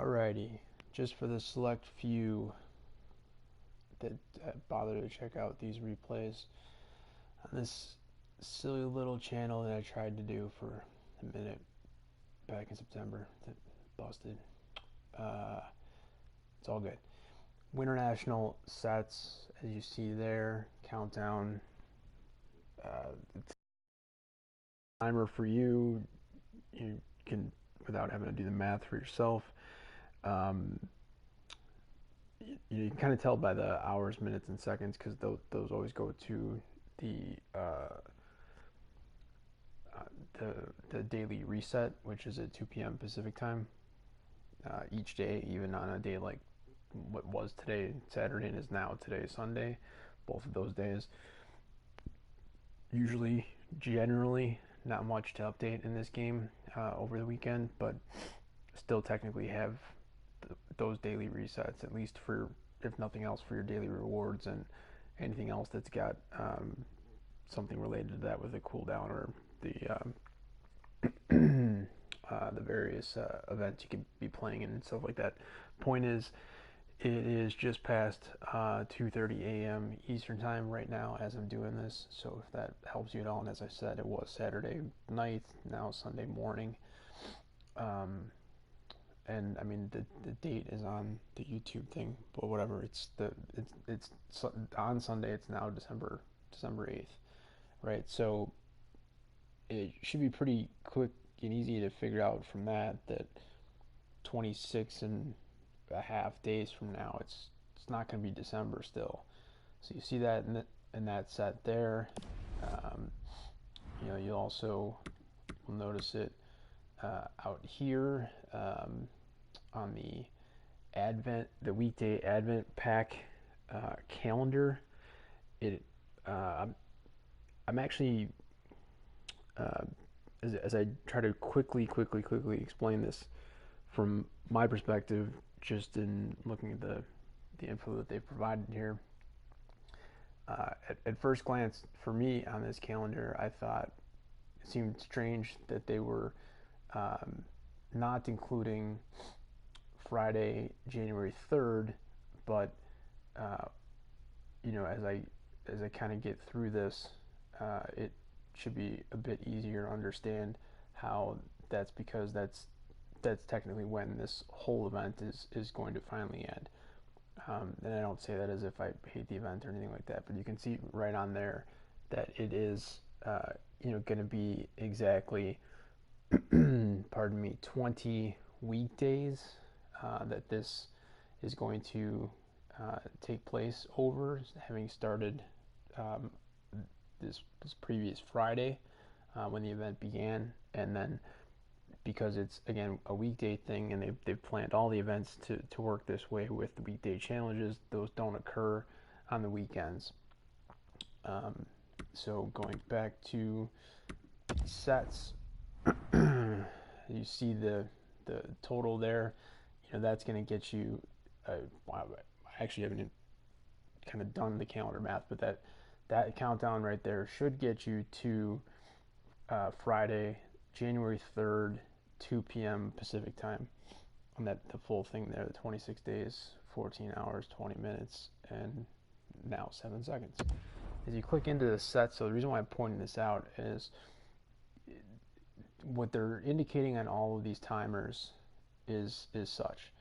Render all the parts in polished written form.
Alrighty, just for the select few that bother to check out these replays on this silly little channel that I tried to do for a minute back in September that busted. Uh, it's all good. WinterNational sets, as you see there, countdown. It's a timer for you. You can, without having to do the math for yourself, um, you can kind of tell by the hours, minutes, and seconds because those always go to the the daily reset, which is at 2 p.m. Pacific time each day, even on a day like what was today, Saturday, and is now today, Sunday. Both of those days, usually, generally, not much to update in this game over the weekend, but still technically have those daily resets, at least for, if nothing else, for your daily rewards and anything else that's got something related to that with a cooldown or the the various events you could be playing and stuff like that. Point is, it is just past 2:30 a.m. Eastern time right now as I'm doing this. So if that helps you at all, and as I said, it was Saturday night, now Sunday morning. And I mean the date is on the YouTube thing, but whatever. It's on Sunday. It's now December 8th, right? So it should be pretty quick and easy to figure out from that 26 and a half days from now it's not going to be December still. So you see that in that set there. Um, you also will notice it out here on the weekday Advent pack calendar. It I'm actually uh, as I try to quickly explain this from my perspective, just in looking at the info that they've provided here. At first glance, for me on this calendar, I thought it seemed strange that they were not including Friday, January 3rd, but uh, as I kind of get through this, it should be a bit easier to understand how that's because that's technically when this whole event is going to finally end. And I don't say that as if I hate the event or anything like that, but you can see right on there that it is going to be exactly pardon me 20 weekdays that this is going to take place over, having started um, this previous Friday when the event began, and then because it's again a weekday thing and they've planned all the events to work this way with the weekday challenges, those don't occur on the weekends. So going back to sets, you see the total there. That's going to get you. I actually haven't kind of done the calendar math, but that countdown right there should get you to Friday, January 3rd, 2 p.m. Pacific time. On the full thing there, the 26 days, 14 hours, 20 minutes, and now 7 seconds. As you click into the set, so the reason why I'm pointing this out is what they're indicating on all of these timers is such.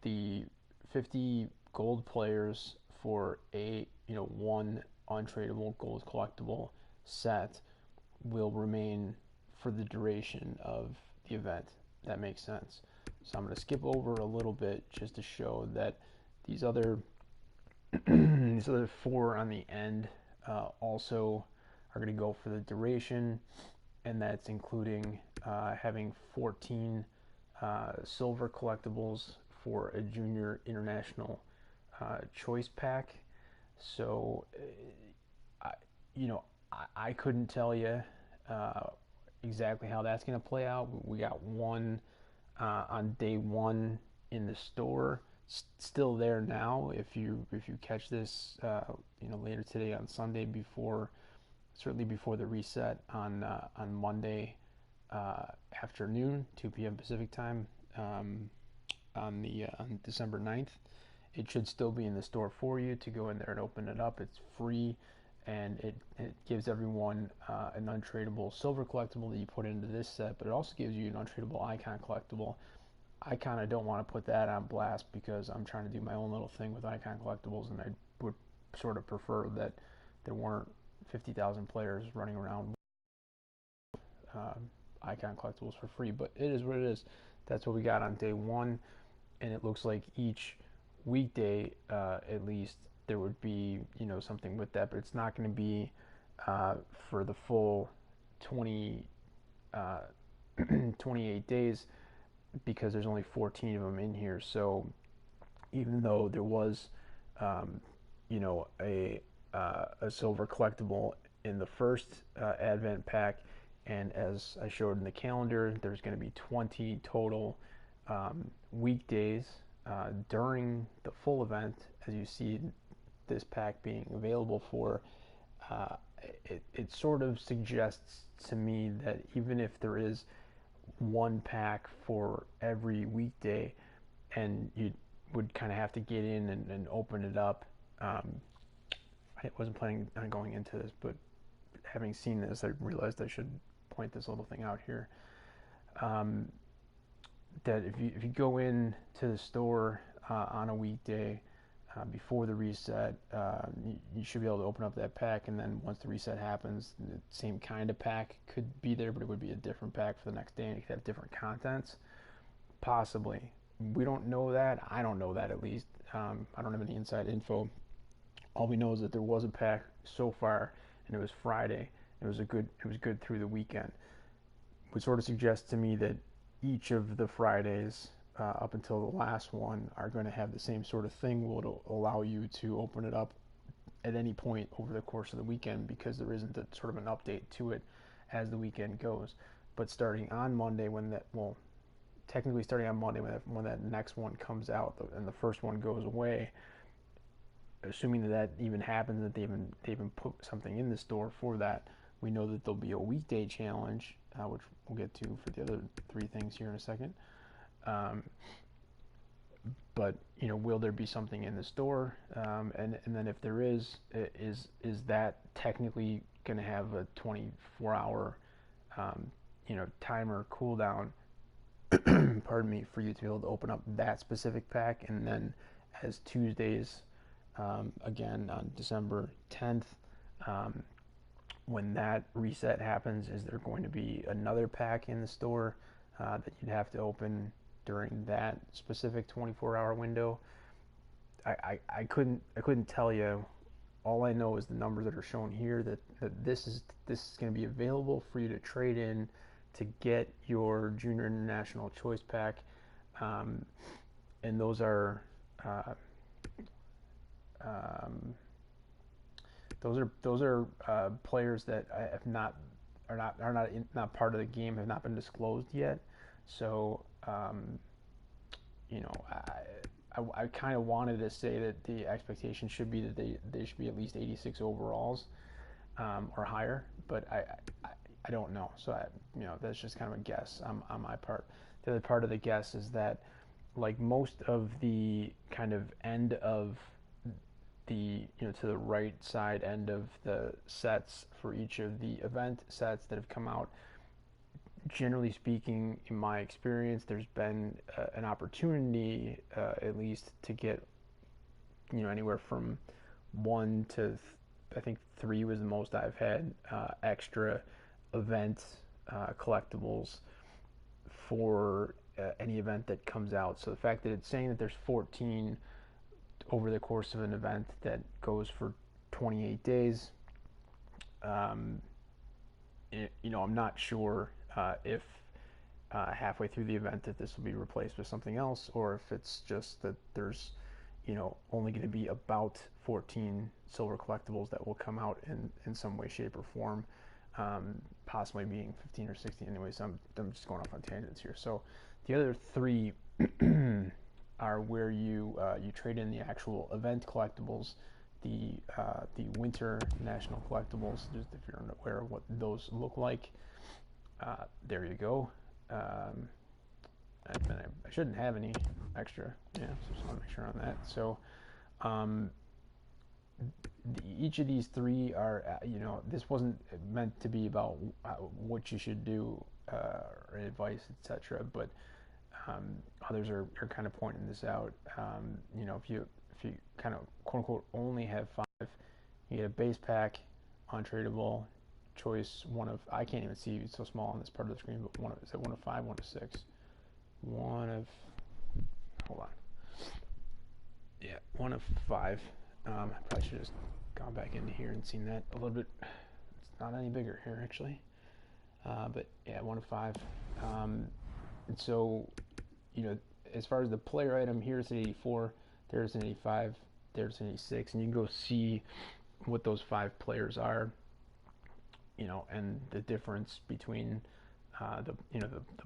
The 50 gold players for one untradeable gold collectible set will remain for the duration of the event. That makes sense. So I'm going to skip over a little bit just to show that these other these other four on the end also are going to go for the duration, and that's including having 14 silver collectibles for a junior international choice pack. So, I, I couldn't tell you exactly how that's going to play out. We got one on day one in the store, still there now. If you catch this, later today on Sunday, certainly before the reset on Monday afternoon, 2 p.m. Pacific time. on December 9th. It should still be in the store for you to go in there and open it up. It's free, and it gives everyone an untradeable silver collectible that you put into this set, but it also gives you an untradeable icon collectible. I kind of don't want to put that on blast because I'm trying to do my own little thing with icon collectibles, and I would sort of prefer that there weren't 50,000 players running around icon collectibles for free. But it is what it is. That's what we got on day one, and it looks like each weekday, at least, there would be something with that, but it's not going to be for the full 20 uh, 28 days because there's only 14 of them in here. So even though there was, a silver collectible in the first Advent pack, and as I showed in the calendar, there's going to be 20 total weekdays during the full event, as you see this pack being available for. Uh, it sort of suggests to me that even if there is one pack for every weekday, and you would kind of have to get in and open it up. I wasn't planning on going into this, but having seen this, I realized I should point this little thing out here. That if you go in to the store on a weekday before the reset, you should be able to open up that pack, and then once the reset happens, the same kind of pack could be there, but it would be a different pack for the next day, and it could have different contents. Possibly. We don't know that. I don't know that, at least. I don't have any inside info. All we know is that there was a pack so far, and it was Friday. It was good through the weekend, which sort of suggests to me that each of the Fridays up until the last one are going to have the same sort of thing. Will allow you to open it up at any point over the course of the weekend, because there isn't a, sort of an update to it as the weekend goes. But starting on Monday, technically starting on Monday when that next one comes out and the first one goes away, assuming that even happens, that they even put something in the store for that, we know that there'll be a weekday challenge, which we'll get to for the other three things here in a second. But will there be something in the store? And then if there is that technically going to have a 24-hour timer cooldown? Pardon me, for you to be able to open up that specific pack, and then as Tuesdays, again on December 10th, when that reset happens, is there going to be another pack in the store that you'd have to open during that specific 24-hour window? I couldn't tell you. All I know is the numbers that are shown here, that this is going to be available for you to trade in to get your Junior International Choice Pack, and those are players that are not part of the game, have not been disclosed yet. So I kind of wanted to say that the expectation should be that they should be at least 86 overalls or higher, but I don't know. So that's just kind of a guess on my part. The other part of the guess is that, like most of the kind of end of the to the right side end of the sets for each of the event sets that have come out, generally speaking, in my experience, there's been an opportunity, at least, to get anywhere from one to I think 3 was the most I've had extra event collectibles for any event that comes out. So the fact that it's saying that there's 14 over the course of an event that goes for 28 days, I'm not sure if halfway through the event that this will be replaced with something else, or if it's just that there's only going to be about 14 silver collectibles that will come out in some way, shape, or form, possibly being 15 or 16. Anyways, I'm just going off on tangents here. So the other 3 are where you trade in the actual event collectibles, the WinterNational collectibles. Just if you're unaware of what those look like, there you go. I shouldn't have any extra. Yeah, so just want to make sure on that. So um, each of these three are, this wasn't meant to be about what you should do or advice, etc. But others are kind of pointing this out. If you kind of quote unquote only have five, you get a base pack, untradeable, choice one of, I can't even see, it's so small on this part of the screen, but is it one of five, one of six? One of, hold on. Yeah, one of five. I probably should have just gone back into here and seen that a little bit. It's not any bigger here actually. But yeah, one of five. And so, as far as the player item, here's an 84, there's an 85, there's an 86, and you can go see what those five players are, and the difference between the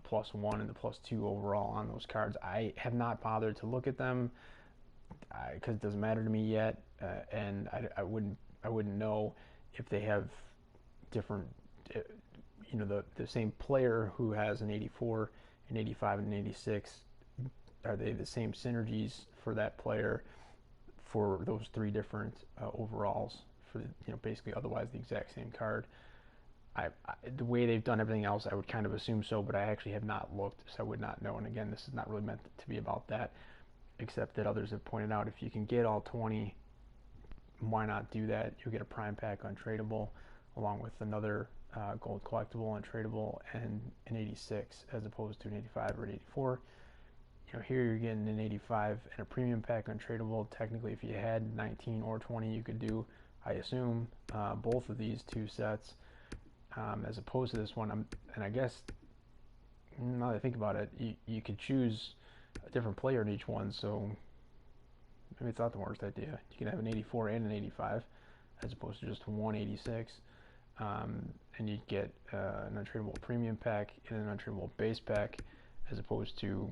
+1 and the +2 overall on those cards. I have not bothered to look at them because it doesn't matter to me yet, and I wouldn't know if they have different, the same player who has an 84, an 85, and an 86. Are they the same synergies for that player for those three different overalls for basically otherwise the exact same card? The way they've done everything else, I would kind of assume so, but I actually have not looked, so I would not know. And again, this is not really meant to be about that, except that others have pointed out if you can get all 20, why not do that? You'll get a prime pack untradeable, along with another gold collectible untradeable and an 86 as opposed to an 85 or an 84. Here you're getting an 85 and a premium pack untradeable. Technically, if you had 19 or 20, you could do, I assume, both of these two sets. As opposed to this one, and I guess now that I think about it, you could choose a different player in each one, so maybe it's not the worst idea. You can have an 84 and an 85 as opposed to just one 86, and you'd get an untradeable premium pack and an untradeable base pack as opposed to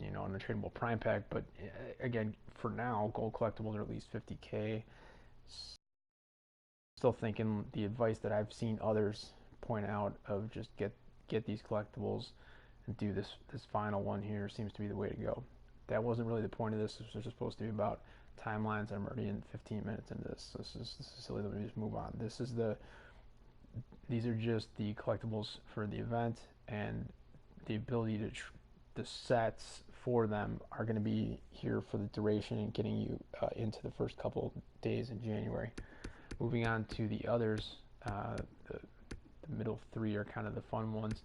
an untradeable prime pack. But again, for now, gold collectibles are at least 50K. Still thinking the advice that I've seen others point out of just get these collectibles and do this final one here seems to be the way to go. That wasn't really the point of this. This was just supposed to be about timelines. I'm already in 15 minutes into this. This is silly. Let me just move on. These are just the collectibles for the event, and the ability to the sets for them are going to be here for the duration and getting you into the first couple days in January. Moving on to the others, the middle three are kind of the fun ones,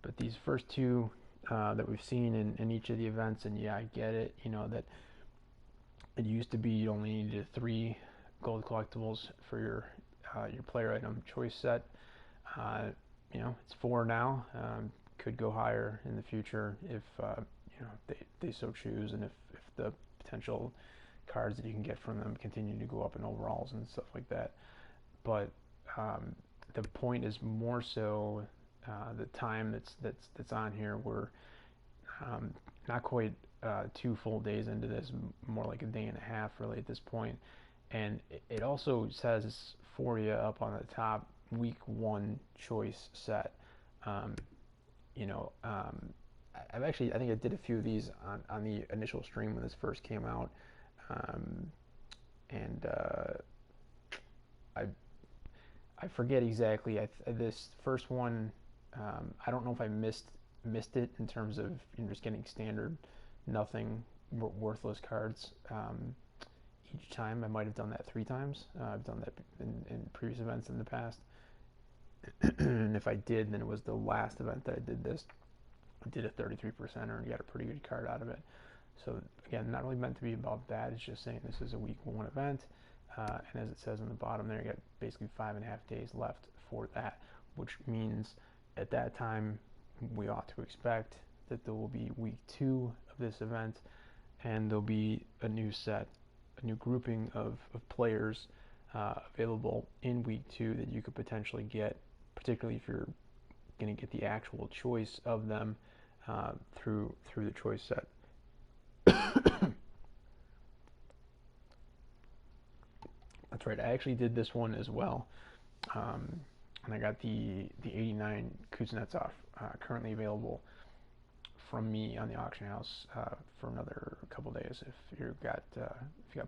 but these first two that we've seen in each of the events, and yeah, I get it, that it used to be you only needed 3 gold collectibles for your player item choice set. It's 4 now. Could go higher in the future if they so choose, and if the potential cards that you can get from them continue to go up in overalls and stuff like that. But the point is more so the time that's on here. We're not quite 2 full days into this, more like a day and a half really at this point. And it also says for you up on the top, week 1 choice set. I think I did a few of these on the initial stream when this first came out. And I forget exactly. This first one, I don't know if I missed it in terms of just getting standard, nothing, worthless cards each time. I might have done that 3 times. I've done that in previous events in the past. And if I did, then it was the last event that I did this. I did a 33%er and got a pretty good card out of it. So again, not really meant to be about that. It's just saying this is a week 1 event, and as it says on the bottom there, you got basically 5.5 days left for that, which means at that time we ought to expect that there will be week 2 of this event, and there'll be a new set, a new grouping of players available in week 2 that you could potentially get, particularly if you're going to get the actual choice of them through the choice set. That's right. I actually did this one as well, and I got the 89 Kuznetsov currently available from me on the auction house for another couple days if you got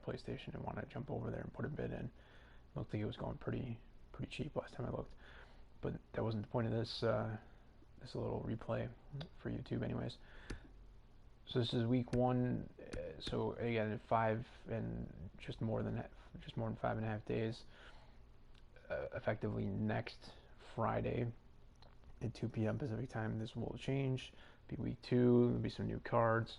PlayStation and want to jump over there and put a bid in. Looked like it was going pretty cheap last time I looked, but that wasn't the point of this this little replay for YouTube, anyways. So this is week 1. So again, just more than 5.5 days. Effectively next Friday at 2 p.m. Pacific time, this will change. Be week 2. There'll be some new cards,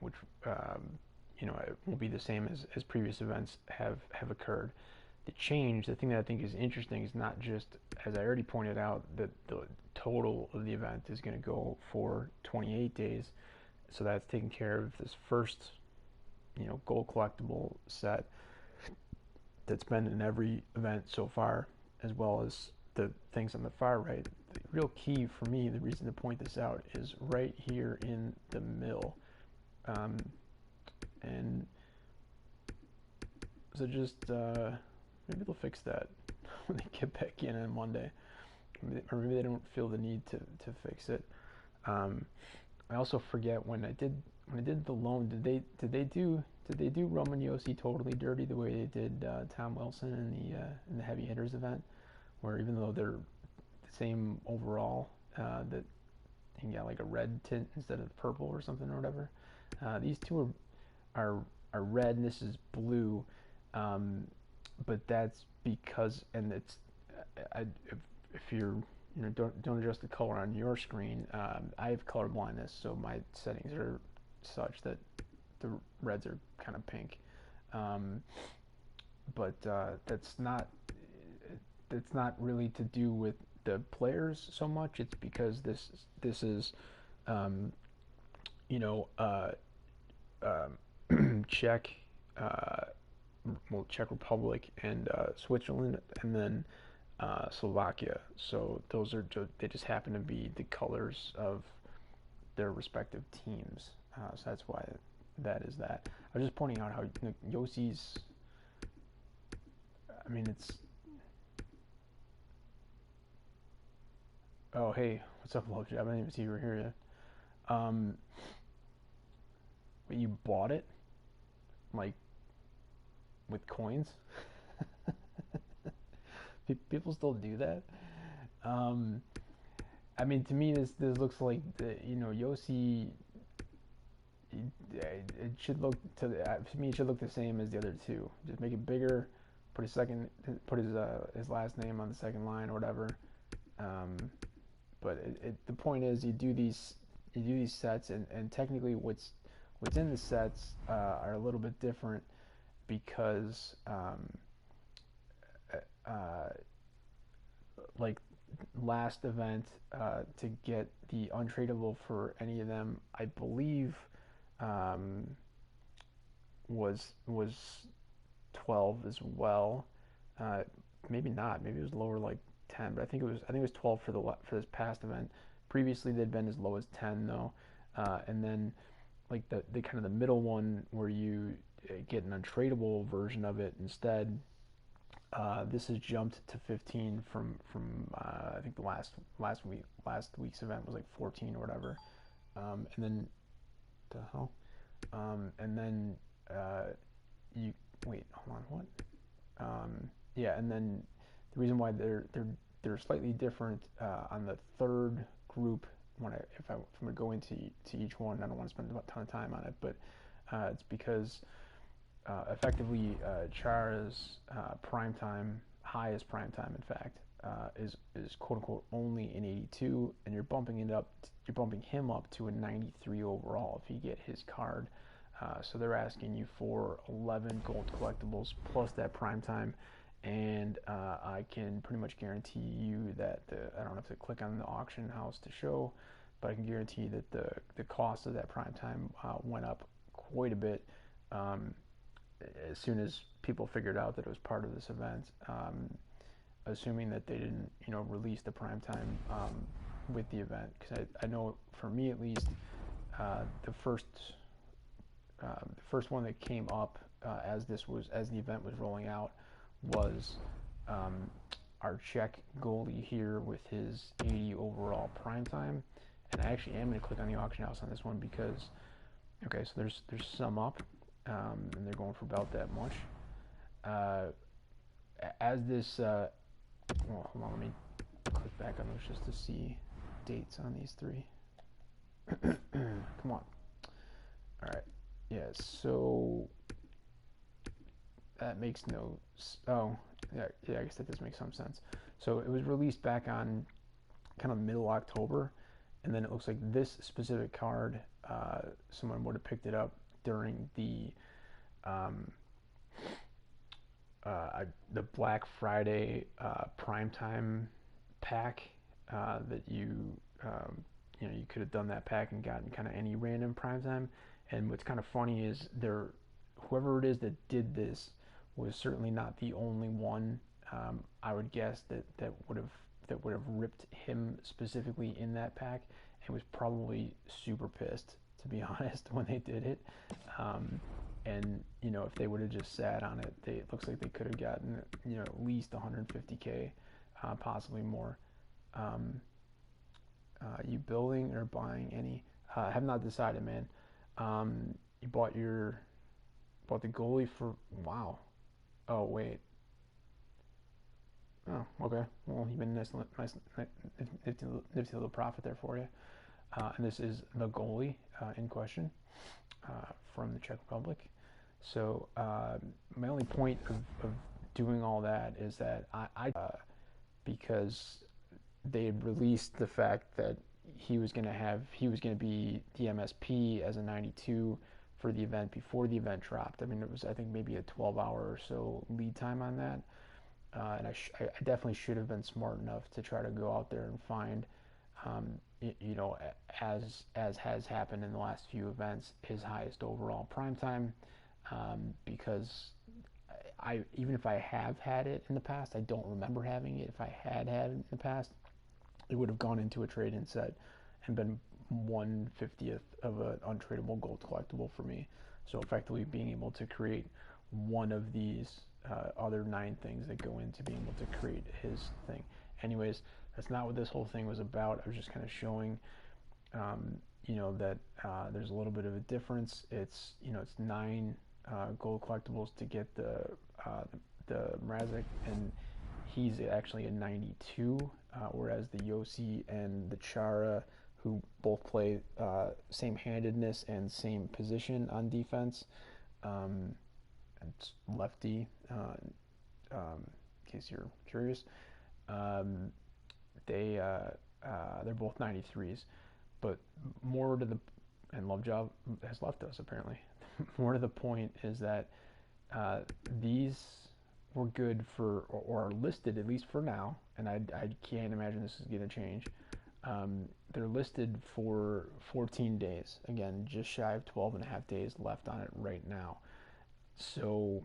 which it won't be the same as previous events have occurred. The thing that I think is interesting is not just, as I already pointed out, that the total of the event is going to go for 28 days. So that's taking care of this first, gold collectible set that's been in every event so far, as well as the things on the far right. The real key for me, the reason to point this out, is right here in the middle. And so just maybe they'll fix that when they get back in on Monday, or maybe they don't feel the need to fix it. I also forget when I did the loan. Did they do Roman Josi totally dirty the way they did Tom Wilson in the heavy hitters event, where even though they're the same overall, that he got like a red tint instead of purple or something or whatever. These two are red and this is blue, but that's because, and it's if you're don't adjust the color on your screen. I have color blindness, so my settings are such that the reds are kind of pink. But that's not really to do with the players so much. It's because this is Czech, Czech Republic and Switzerland, and then Slovakia. So they just happen to be the colors of their respective teams. So that's why that is that. I was just pointing out how Josi's, I mean, it's, oh hey, what's up, Logic? I didn't even see you were here yet. But you bought it like with coins? People still do that. I mean, to me, this looks like Josi. It should look to me. It should look the same as the other two. Just make it bigger. Put his last name on the second line or whatever. But the point is, you do these sets, and technically, what's in the sets are a little bit different because like last event, to get the untradeable for any of them, I believe was 12 as well. Maybe not. Maybe it was lower, like 10. But I think it was 12 for this past event. Previously, they'd been as low as 10 though. And then like the kind of the middle one where you get an untradeable version of it instead. This has jumped to 15 from I think the last week's event was like 14 or whatever. And then the hell, and then you wait, hold on, what? Yeah, and then the reason why they're slightly different on the third group. If I'm going to go into each one, I don't want to spend a ton of time on it, but it's because effectively Chara's primetime, highest primetime in fact, is quote unquote only an 82, and you're bumping him up to a 93 overall if you get his card. So they're asking you for 11 gold collectibles plus that primetime, and I can pretty much guarantee you that I don't have to click on the auction house to show, but I can guarantee that the cost of that primetime went up quite a bit as soon as people figured out that it was part of this event, assuming that they didn't release the primetime with the event, because I know for me at least, the first one that came up as the event was rolling out was our Czech goalie here with his 80 overall primetime, and I actually am going to click on the auction house on this one because, okay, so there's some up, and they're going for about that much. As this, well, hold on, let me click back on those just to see dates on these three. Come on. All right. Yeah, so that makes no. Oh, yeah, I guess that does make some sense. So it was released back on kind of middle October, and then it looks like this specific card, someone would have picked it up during the the Black Friday primetime pack that you could have done that pack and gotten kind of any random primetime. And what's kind of funny is whoever it is that did this was certainly not the only one. I would guess that would have ripped him specifically in that pack, and was probably super pissed, to be honest, when they did it. And if they would have just sat on it, it looks like they could have gotten at least 150K, possibly more. You building or buying any? Have not decided, man. You bought the goalie for, wow. Oh wait. Oh, okay. Well, you've been nice, nifty little profit there for you. And this is the goalie in question from the Czech Republic. So my only point of doing all that is that because they had released the fact that he was going to be the MSP as a 92 for the event before the event dropped. I mean, it was, I think, maybe a 12-hour or so lead time on that. And I definitely should have been smart enough to try to go out there and find, as has happened in the last few events, his highest overall primetime. Because even if I have had it in the past, I don't remember having it. If I had it in the past, it would have gone into a trade-in set and been 1/50th of an untradeable gold collectible for me. So effectively being able to create one of these other 9 things that go into being able to create his thing. Anyways, that's not what this whole thing was about. I was just kind of showing, that there's a little bit of a difference. It's 9 gold collectibles to get the Mrazek, and he's actually a 92, whereas the Yossi and the Chara, who both play same handedness and same position on defense, it's lefty, in case you're curious, they're both 93s. But more to the, and Lovejob has left us apparently. More to the point is that these were good for, or are listed at least for now, and I can't imagine this is going to change. They're listed for 14 days. Again, just shy of 12 and a half days left on it right now. So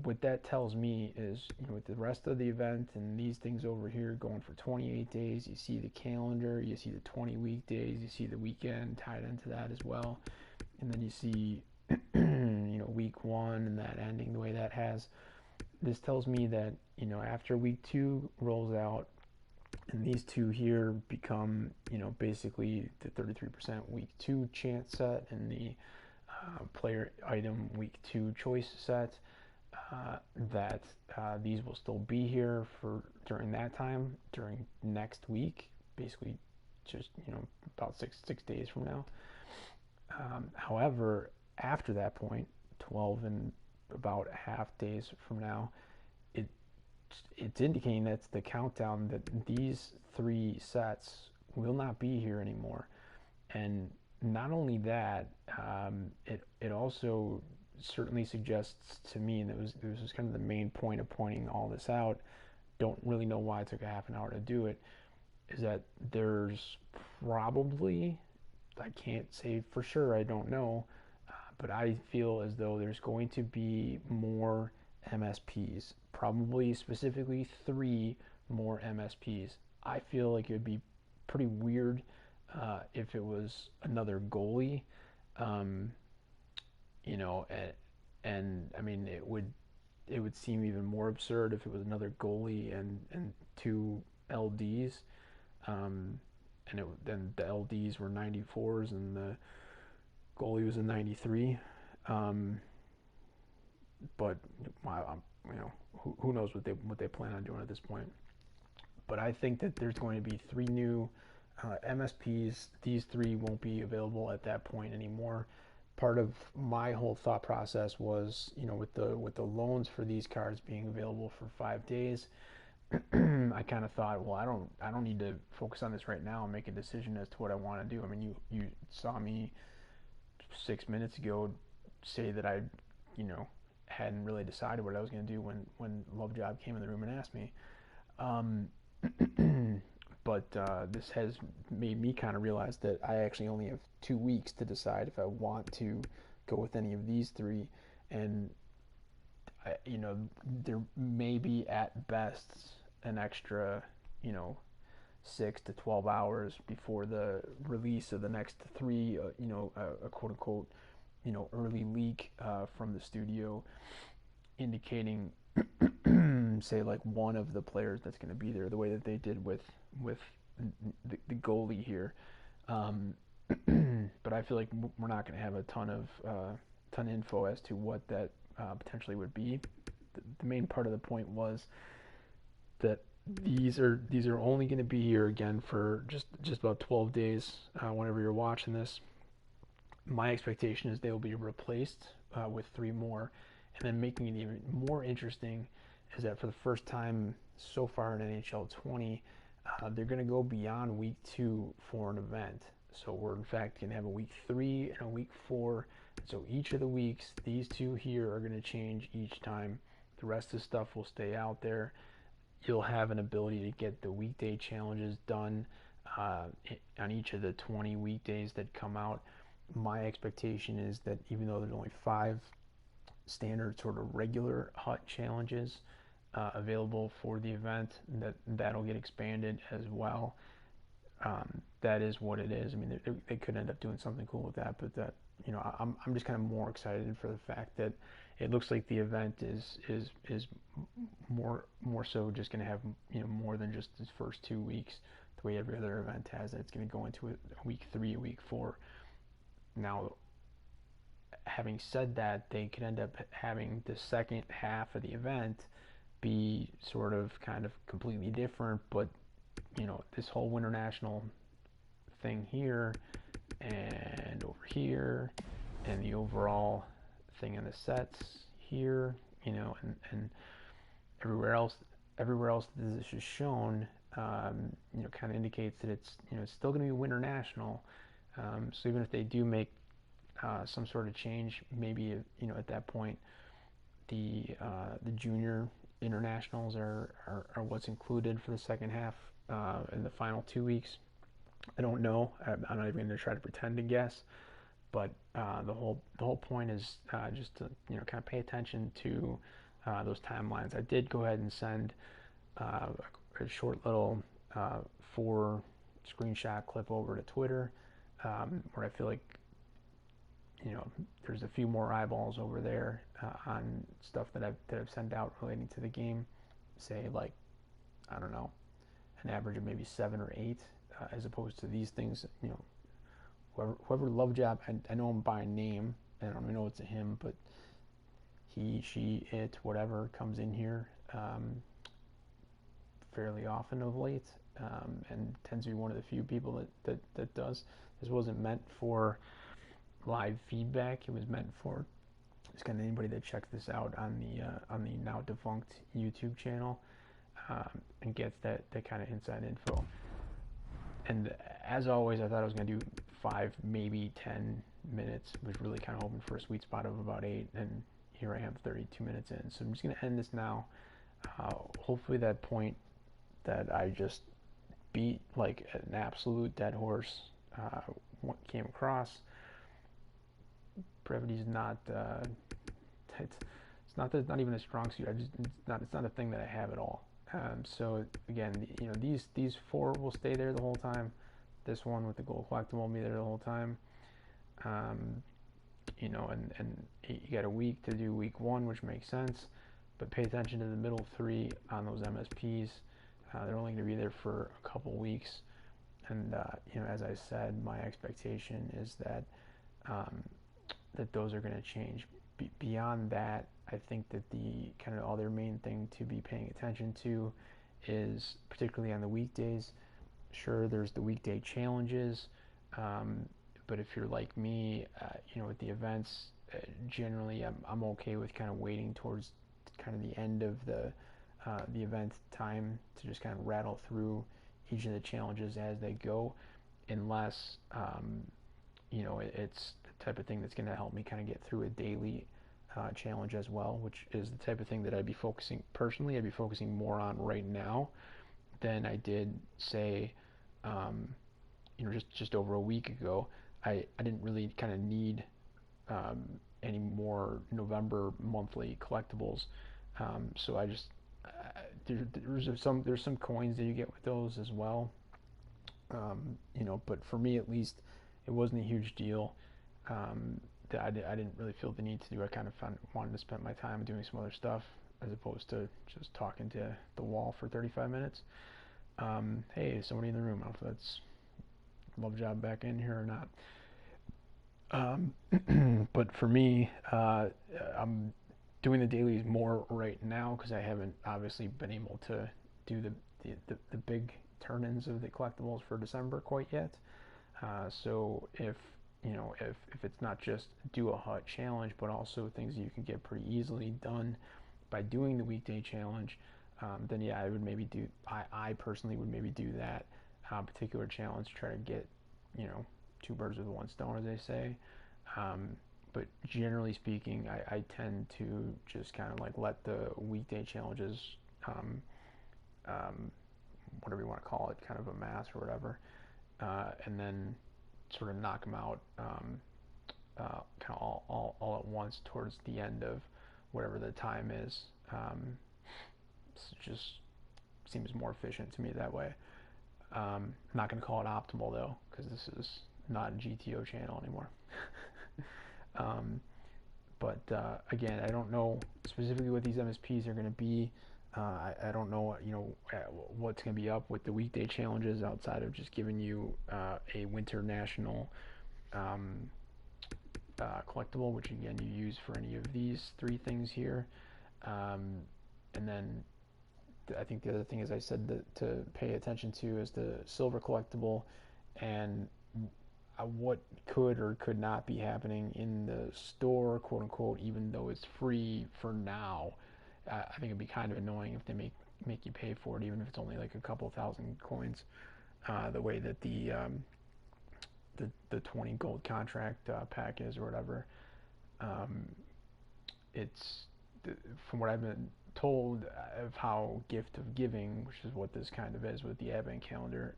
what that tells me is, with the rest of the event and these things over here going for 28 days, you see the calendar, you see the 20 weekdays, you see the weekend tied into that as well, and then you see week 1 and that ending the way that has. This tells me that after week 2 rolls out and these two here become basically the 33% week 2 chance set and the player item week 2 choice set, that these will still be here for during that time, during next week, basically just about six days from now. However, after that point, 12 and about half days from now, it's indicating that's the countdown that these 3 sets will not be here anymore. And not only that, it also certainly suggests to me, and it was kind of the main point of pointing all this out, don't really know why it took a half an hour to do it, is that there's probably, I can't say for sure, I don't know, but I feel as though there's going to be more MSPs, probably specifically 3 more MSPs. I feel like it would be pretty weird if it was another goalie, and I mean it would seem even more absurd if it was another goalie and 2 LDs, then the LDs were 94s and the goalie was a 93. Um, but who knows what they plan on doing at this point. But I think that there's going to be 3 new MSPs. These 3 won't be available at that point anymore. Part of my whole thought process was, with the loans for these cards being available for 5 days, I kind of thought, well, I don't need to focus on this right now and make a decision as to what I want to do. I mean, you saw me 6 minutes ago say that I, hadn't really decided what I was going to do when Love Job came in the room and asked me. Um, but this has made me kind of realize that I actually only have 2 weeks to decide if I want to go with any of these 3, and there may be at best an extra, 6 to 12 hours before the release of the next 3, a quote unquote, early leak from the studio indicating, say, like one of the players that's going to be there, the way that they did with the goalie here. But I feel like we're not going to have a ton of info as to what that potentially would be. The main part of the point was that these are only going to be here again for just about 12 days. Whenever you're watching this, my expectation is they will be replaced with 3 more, and then making it even more interesting is that for the first time so far in NHL 20, they're going to go beyond week 2 for an event. So we're in fact going to have a week 3 and a week 4. So each of the weeks, these 2 here are going to change each time. The rest of the stuff will stay out there. You'll have an ability to get the weekday challenges done on each of the 20 weekdays that come out. My expectation is that even though there's only 5 standard sort of regular hut challenges available for the event, that'll get expanded as well. That is what it is. I mean, they could end up doing something cool with that, but that, I'm just kind of more excited for the fact that it looks like the event is more so just going to have more than just its first 2 weeks, the way every other event has. It's going to go into a week 3, a week 4. Now, having said that, they could end up having the second half of the event be sort of kind of completely different, but this whole WinterNational thing here and over here and the overall thing in the sets here, and everywhere else this is shown, kind of indicates that it's still going to be WinterNational. So even if they do make some sort of change, maybe at that point the junior internationals are what's included for the second half in the final 2 weeks. I don't know. I'm not even going to try to pretend to guess. But the whole point is just to kind of pay attention to those timelines. I did go ahead and send a short little 4 screenshot clip over to Twitter, where I feel like there's a few more eyeballs over there on stuff that I've sent out relating to the game. Say, like, I don't know, an average of maybe 7 or 8, as opposed to these things. Whoever Love Job, I know him by name. I don't even know it's a him, but he, she, it, whatever comes in here fairly often of late, and tends to be one of the few people that does. This wasn't meant for live feedback. It was meant for just kind of anybody that checks this out on the now defunct YouTube channel and gets that kind of inside info. And as always, I thought I was going to do 5, maybe 10 minutes. I was really kind of hoping for a sweet spot of about 8, and here I am 32 minutes in. So I'm just going to end this now. Hopefully that point that I just beat like an absolute dead horse came across. Brevity is not it's not even a strong suit. It's not a thing that I have at all. So again, these 4 will stay there the whole time. This one with the gold collectible will be there the whole time. And you got a week to do week 1, which makes sense. But pay attention to the middle 3 on those MSPs. They're only going to be there for a couple weeks. And as I said, my expectation is that um, that those are going to change. Beyond that, I think that the kind of other main thing to be paying attention to is, particularly on the weekdays, sure, there's the weekday challenges, um, but if you're like me, with the events, generally I'm okay with kind of waiting towards kind of the end of the event time to just kind of rattle through each of the challenges as they go, unless it's the type of thing that's going to help me kind of get through a daily challenge as well, which is the type of thing that I'd be focusing more on right now than I did, say, um, just over a week ago. I didn't really kind of need um, any more November monthly collectibles. So I just there's some coins that you get with those as well. But for me at least, it wasn't a huge deal. Um, that I didn't really feel the need to do. I kind of wanted to spend my time doing some other stuff as opposed to just talking to the wall for 35 minutes. Hey, is somebody in the room? I don't know if that's love job back in here or not. But for me, I'm doing the dailies more right now because I haven't obviously been able to do the big turn-ins of the collectibles for December quite yet. So if it's not just do a hut challenge, but also things that you can get pretty easily done by doing the weekday challenge, then yeah, I would maybe do. I personally would maybe do that particular challenge, try to get two birds with one stone, as they say. Um, but generally speaking, I tend to just kind of like let the weekday challenges, um, um, whatever you want to call it, kind of amass or whatever, and then sort of knock them out kind of all at once towards the end of whatever the time is. It just seems more efficient to me that way. I'm not going to call it optimal though, because this is not a GTO channel anymore. um, but again, I don't know specifically what these MSPs are going to be. I don't know, what's going to be up with the weekday challenges outside of just giving you a WinterNational um, collectible, which again you use for any of these three things here. Um, and then I think the other thing, as I said, to pay attention to is the silver collectible and what could or could not be happening in the store, quote unquote, even though it's free for now. I think it'd be kind of annoying if they make you pay for it, even if it's only like a couple thousand coins. The way that the 20 gold contract pack is or whatever. Um, it's from what I've been told of how gift of giving, which is what this kind of is with the advent calendar,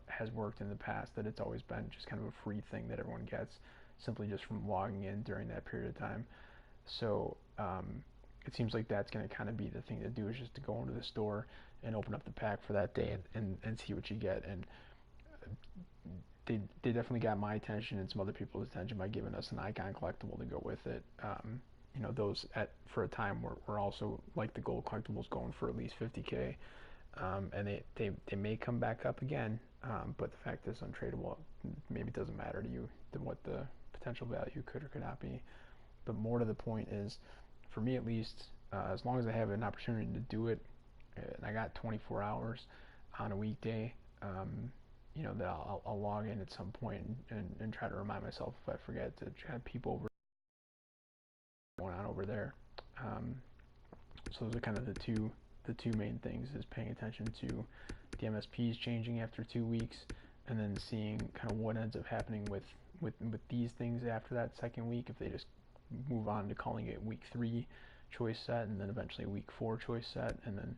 has worked in the past. That it's always been just kind of a free thing that everyone gets simply just from logging in during that period of time. So it seems like that's going to kind of be the thing to do, is just to go into the store and open up the pack for that day and see what you get. And they definitely got my attention and some other people's attention by giving us an icon collectible to go with it. Those for a time were also like the gold collectibles, going for at least 50K, and they may come back up again. But the fact that it's untradeable, maybe it doesn't matter to you than what the potential value could or could not be. But more to the point is, for me at least, as long as I have an opportunity to do it, and I got 24 hours on a weekday, that I'll log in at some point and try to remind myself if I forget to try to peep over what's going on over there. Um, so those are kind of the two main things: is paying attention to the MSPs changing after 2 weeks, and then seeing kind of what ends up happening with these things after that second week. If they just move on to calling it week 3 choice set, and then eventually week 4 choice set, and then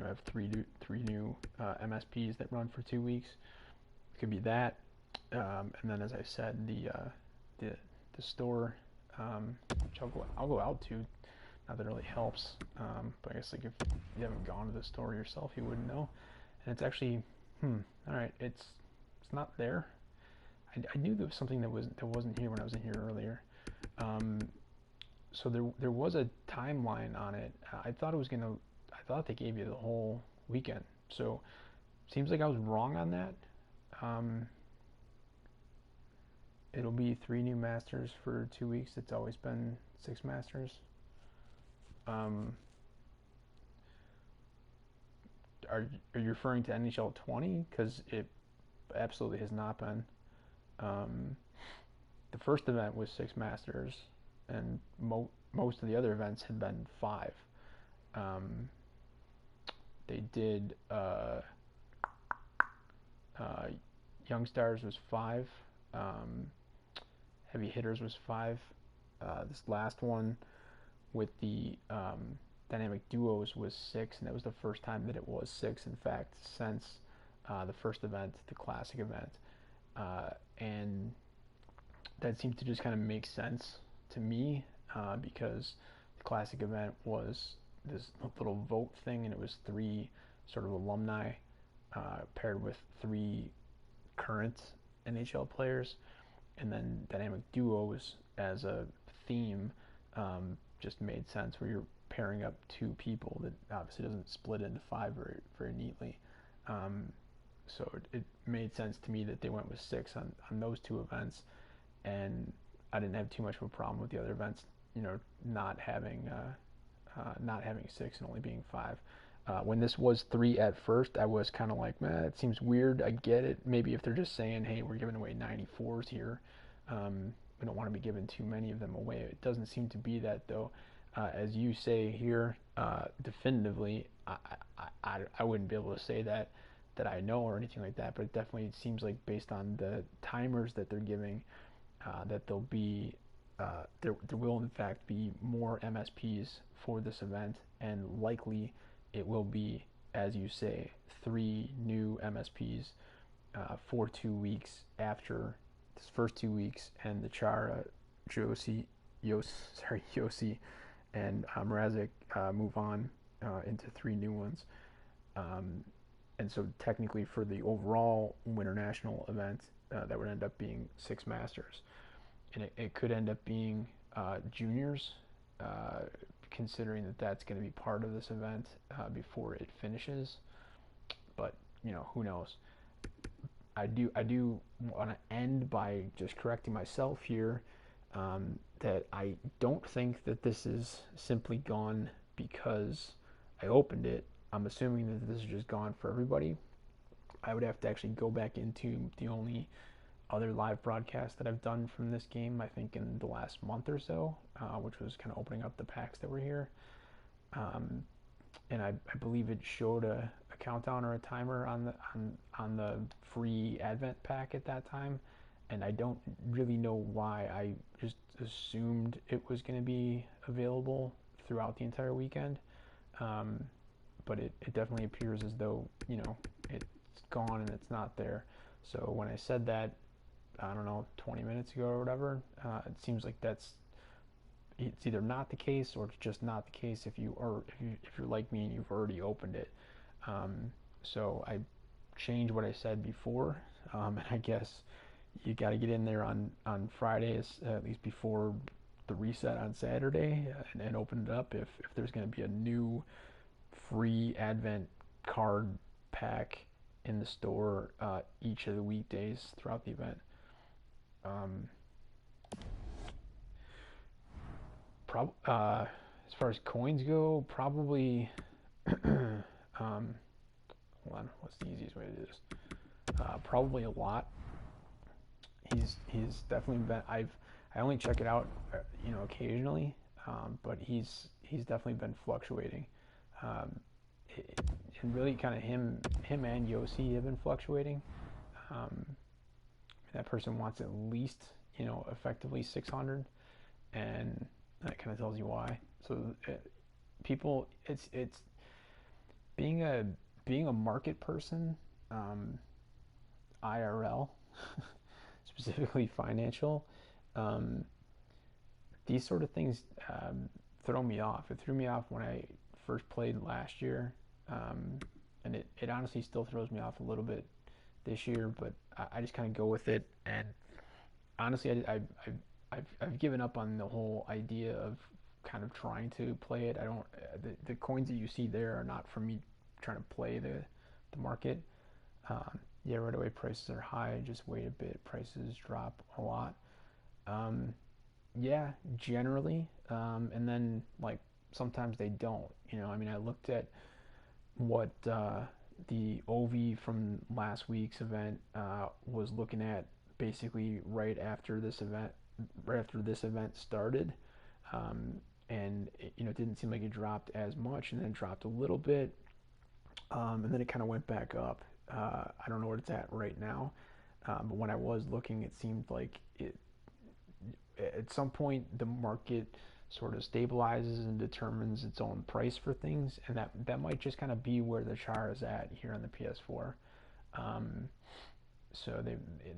have three new MSPs that run for 2 weeks. It could be that, and then as I said, the store, which I'll go out to. Not that it really helps, but I guess like if you haven't gone to the store yourself, you wouldn't know. And it's actually, all right, it's not there. I knew there was something that wasn't here when I was in here earlier. So there was a timeline on it. I thought they gave you the whole weekend. So seems like I was wrong on that. Um, it'll be 3 new Masters for 2 weeks. It's always been 6 Masters. Um, are you referring to NHL 20? Because it absolutely has not been. Um, the first event was 6 Masters, and most of the other events had been 5. Um, they did uh, Young Stars was 5. Um, Heavy Hitters was 5. This last one with the Dynamic Duos was 6, and that was the first time that it was 6, in fact, since the first event, the Classic event. And that seemed to just kind of make sense to me because the Classic event was this little vote thing, and it was 3 sort of alumni paired with 3 current NHL players, and then Dynamic Duos as a theme just made sense where you're pairing up 2 people that obviously doesn't split into 5 very neatly. Um, so it made sense to me that they went with 6 on those 2 events, and I didn't have too much of a problem with the other events, not having 6 and only being 5. When this was 3 at first, I was kind of like, man, it seems weird. I get it. Maybe if they're just saying, hey, we're giving away 94s here, we don't want to be giving too many of them away. It doesn't seem to be that, though. As you say here, definitively, I wouldn't be able to say that I know or anything like that, but it definitely seems like based on the timers that they're giving, that there'll be there will in fact be more MSPs for this event, and likely it will be, as you say, 3 new MSPs for 2 weeks after this first 2 weeks, and the Chara, Yossi, and Mrazek move on into 3 new ones. Um, and so technically for the overall WinterNational event, that would end up being 6 Masters, and it could end up being juniors, considering that that's going to be part of this event before it finishes. But who knows? I do want to end by just correcting myself here, that I don't think that this is simply gone because I opened it. I'm assuming that this is just gone for everybody. I would have to actually go back into the only other live broadcast that I've done from this game, I think in the last month or so, which was kind of opening up the packs that were here. Um, and I believe it showed a countdown or a timer on the free Advent pack at that time, and I don't really know why. I just assumed it was going to be available throughout the entire weekend, um, but it definitely appears as though it's gone and it's not there. So when I said that, I don't know, 20 minutes ago or whatever, it seems like it's either not the case or it's just not the case if you're like me and you've already opened it. So I changed what I said before, and I guess you got to get in there on Fridays, at least before the reset on Saturday, and open it up if there's going to be a new free Advent card pack in the store each of the weekdays throughout the event. Um, as far as coins go, probably. um, Hold on, what's the easiest way to do this? Probably a lot. He's definitely been. I only check it out, occasionally, but he's definitely been fluctuating. Um, and really, kind of him and Yossi have been fluctuating. Um, that person wants at least effectively 600, and that kind of tells you why. So people, it's being a market person, IRL, specifically financial. Um, these sort of things throw me off. It threw me off when I first played last year, and it honestly still throws me off a little bit this year. But I just kind of go with it, and honestly, I've given up on the whole idea of kind of trying to play it. I don't. The coins that you see there are not for me trying to play the market. Yeah, right away prices are high. Just wait a bit, prices drop a lot. Um, yeah, generally. And then like sometimes they don't. I mean, I looked at what the OV from last week's event was looking at basically right after this event started, um, and it didn't seem like it dropped as much, and then it dropped a little bit, and then it kind of went back up. I don't know what it's at right now, but when I was looking, it seemed like at some point the market sort of stabilizes and determines its own price for things, and that might just kind of be where the char is at here on the PS4. Um, so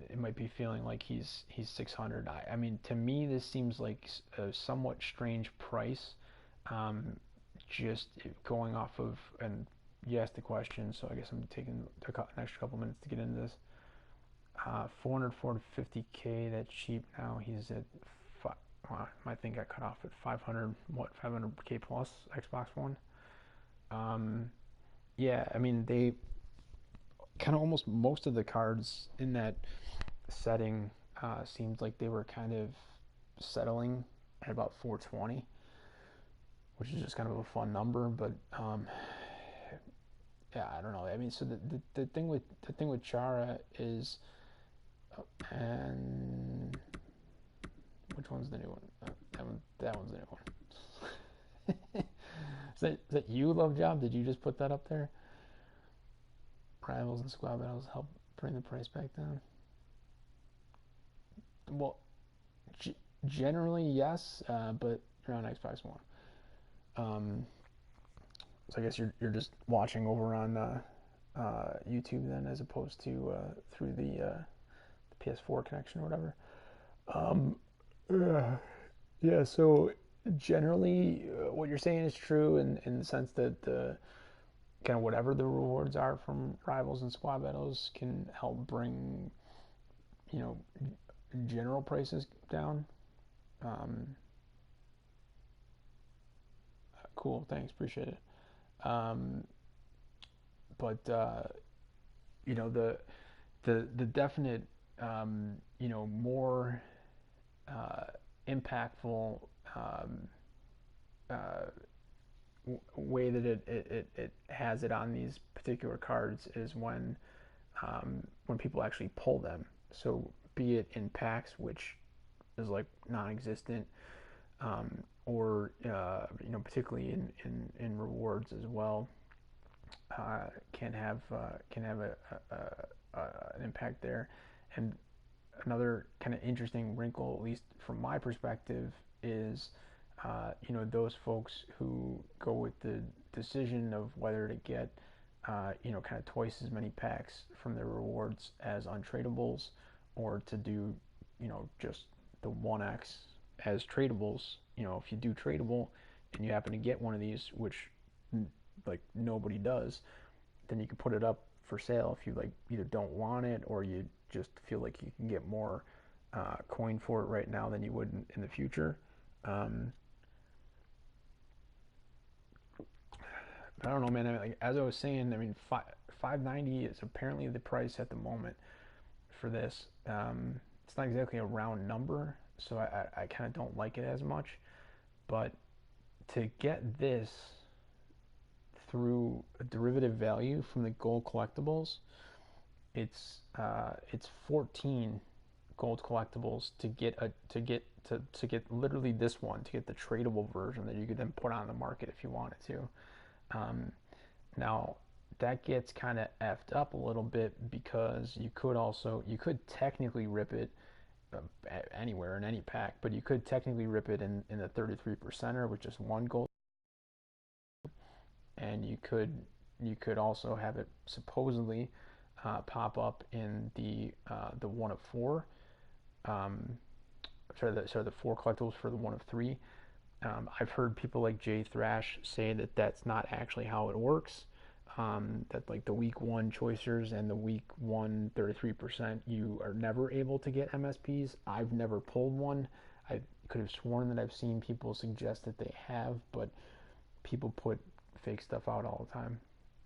it might be feeling like he's 600. I mean, to me, this seems like a somewhat strange price. Um, just going off of, and you asked the question, so I guess I'm taking an extra couple minutes to get into this. 400, 450K, that's cheap now. He's at, my thing got cut off at 500, 500K plus Xbox One. Um, yeah, I mean, they kind of almost most of the cards in that setting seemed like they were kind of settling at about 420, which is just kind of a fun number. But yeah, I don't know. I mean, so the thing with Chara is, and which one's the new one? That one's the new one. Is that you, Love Job? Did you just put that up there? Rivals and squad battles help bring the price back down. Well, g- generally yes, but you're on Xbox One. Um, so I guess you're just watching over on YouTube then, as opposed to through the PS4 connection or whatever. Um, yeah. So generally, what you're saying is true in the sense that the kind of whatever the rewards are from rivals and squad battles can help bring you know general prices down. Um, cool, thanks, appreciate it. Um, but the the definite more uh, impactful um, uh, way that it has it on these particular cards is when people actually pull them. So be it in packs, which is like non-existent, or particularly in rewards as well, can have an impact there. And another kind of interesting wrinkle, at least from my perspective, is those folks who go with the decision of whether to get kind of twice as many packs from their rewards as untradables, or to do just the 1x as tradables. If you do tradable and you happen to get one of these, which like nobody does, then you can put it up for sale if you like either don't want it or you just feel like you can get more coin for it right now than you would in the future. Um, I don't know, man. I mean, like, as I was saying, I mean, 590 is apparently the price at the moment for this. It's not exactly a round number, so I kind of don't like it as much. But to get this through a derivative value from the gold collectibles, it's 14 gold collectibles to get literally this one, to get the tradable version that you could then put on the market if you wanted to. Um, Now that gets kind of effed up a little bit because you could technically rip it uh, anywhere in any pack, but you could technically rip it in the 33 percenter with just one gold, and you could also have it supposedly pop up in the one of four. Um, sorry, the four collectibles for the one of three. I've heard people like Jay Thrash say that that's not actually how it works. That like the week one choicers and the week one 33%, you are never able to get MSPs. I've never pulled one. I could have sworn that I've seen people suggest that they have, but people put fake stuff out all the time.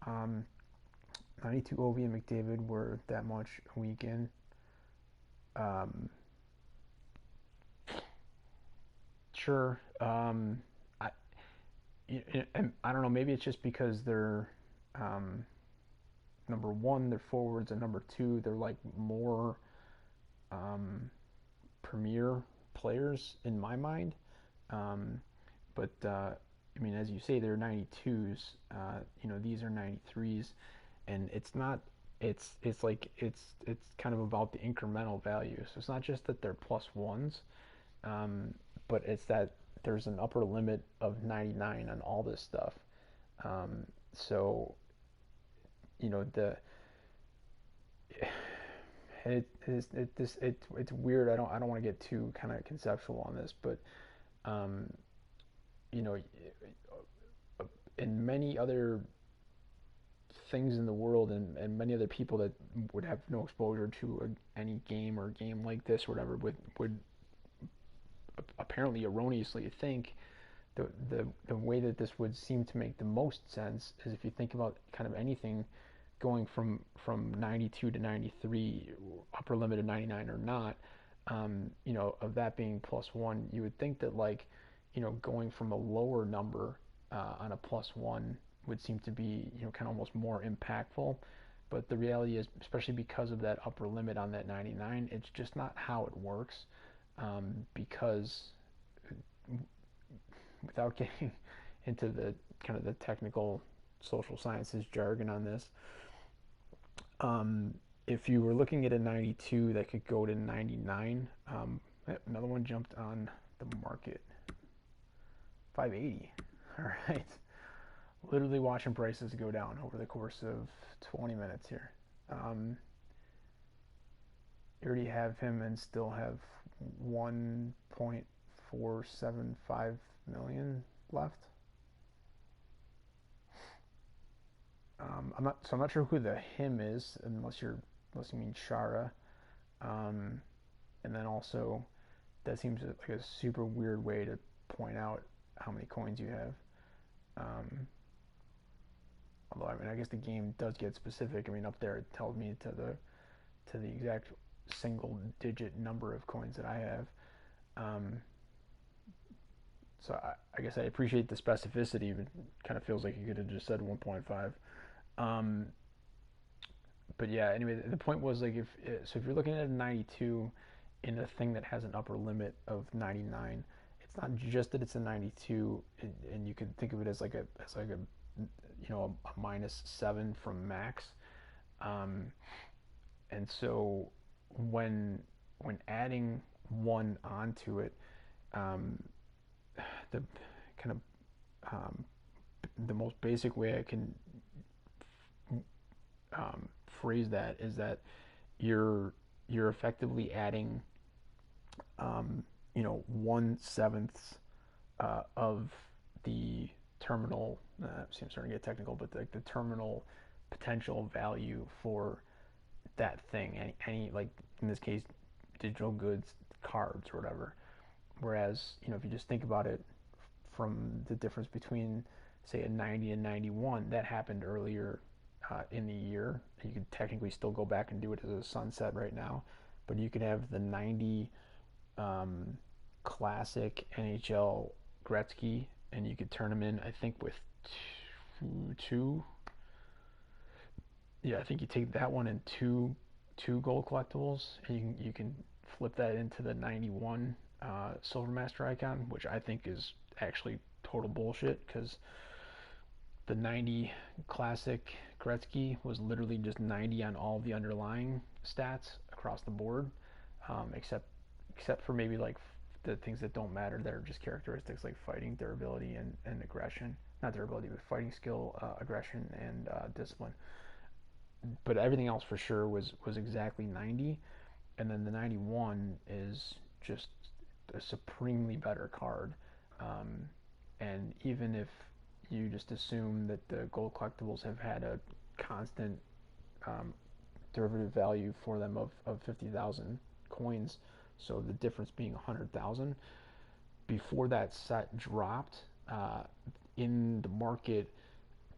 Um, 92 Ovi and McDavid were that much a week in. Um, sure. I I don't know. Maybe it's just because they're um, number one, they're forwards, and number two, they're like more um, premier players in my mind. Um, but I mean, as you say, they're 92s. These are 93s, and it's not. It's kind of about the incremental value. So it's not just that they're plus ones, um, but it's that there's an upper limit of 99 on all this stuff. So the it's weird. I don't want to get too kind of conceptual on this, but um, you know, in many other things in the world, and many other people that would have no exposure to any game or game like this or whatever would apparently erroneously think the way that this would seem to make the most sense is if you think about kind of anything going from 92 to 93, upper limit of 99 or not, of that being plus one, you would think that like, going from a lower number on a plus one would seem to be, kind of almost more impactful. But the reality is, especially because of that upper limit on that 99, it's just not how it works. Because without getting into the kind of the technical social sciences jargon on this, um, if you were looking at a 92 that could go to 99, another one jumped on the market, 580. All right, literally watching prices go down over the course of 20 minutes here. You already have him and still have 1.475 million left. I'm not sure who the him is unless you mean Shara. Um, and then also that seems like a super weird way to point out how many coins you have. Um, Although I mean I guess the game does get specific. I mean up there it tells me to the exact single digit number of coins that I have. Um, so I guess I appreciate the specificity, but it kind of feels like you could have just said 1.5. Um, but yeah, anyway, the point was like if you're looking at a 92 in a thing that has an upper limit of 99, it's not just that it's a 92, and you could think of it as like a a -7 from max. Um, and so when adding one onto it, um, the kind of the most basic way I can phrase that is that you're effectively adding 1/7 of the terminal. I'm starting to get technical, but like the terminal potential value for that thing. Any like in this case, digital goods, cards, or whatever. Whereas if you just think about it from the difference between say a 90 and 91, that happened earlier in the year. You could technically still go back and do it as a sunset right now, but you could have the 90 um, classic NHL Gretzky, and you could turn him in. I think with two. Yeah, I think you take that one and two gold collectibles, and you can flip that into the 91 Silver Master icon, which I think is actually total bullshit because the 90 classic Gretzky was literally just 90 on all the underlying stats across the board, except for maybe like the things that don't matter that are just characteristics like fighting, durability, and aggression. Not durability, but fighting skill, aggression, and discipline. But everything else for sure was exactly 90, and then the 91 is just a supremely better card. Um, and even if you just assume that the gold collectibles have had a constant um, derivative value for them of 50,000 coins, so the difference being 100,000, before that set dropped in the market,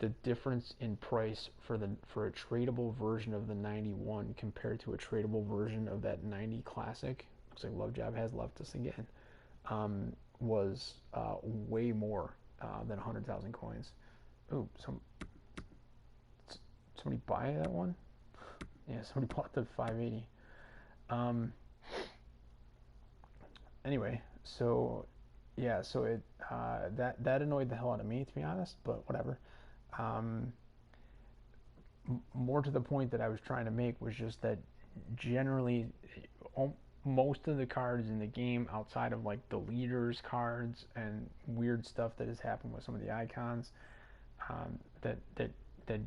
the difference in price for a tradable version of the 91 compared to a tradable version of that 90 Classic, looks like Love Job has left us again, was way more than 100,000 coins. Ooh, somebody buy that one? Yeah, somebody bought the 580. Anyway, so yeah, so it that annoyed the hell out of me, to be honest, but whatever. Um, More to the point that I was trying to make was just that generally, most of the cards in the game, outside of like the leaders cards and weird stuff that has happened with some of the icons, um, that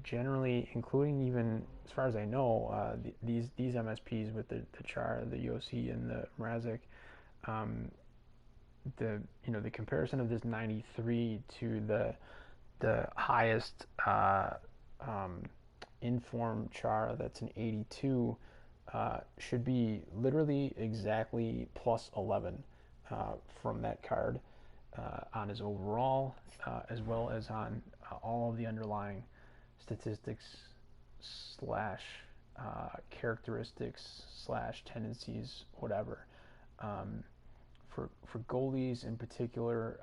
generally, including even as far as I know, these MSPs with the Char, the Yossi, and the Mrazek, um, the comparison of this 93 to the highest um, inform Chara that's an 82 should be literally exactly plus 11 from that card on his overall, as well as on all of the underlying statistics slash characteristics slash tendencies, whatever. Um, for goalies in particular,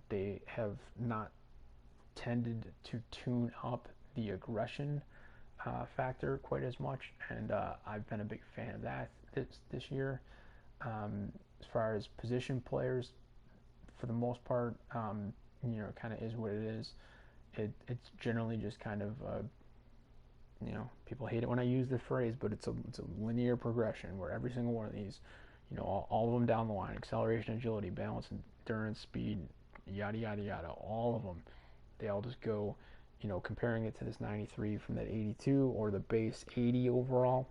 they have not tended to tune up the aggression factor quite as much, and I've been a big fan of that this year. As far as position players, for the most part, it kind of is what it is. It's generally just kind of people hate it when I use the phrase, but it's a linear progression where every single one of these, all of them down the line, acceleration, agility, balance, endurance, speed, yada yada yada, all of them, they all just go, comparing it to this 93 from that 82 or the base 80 overall.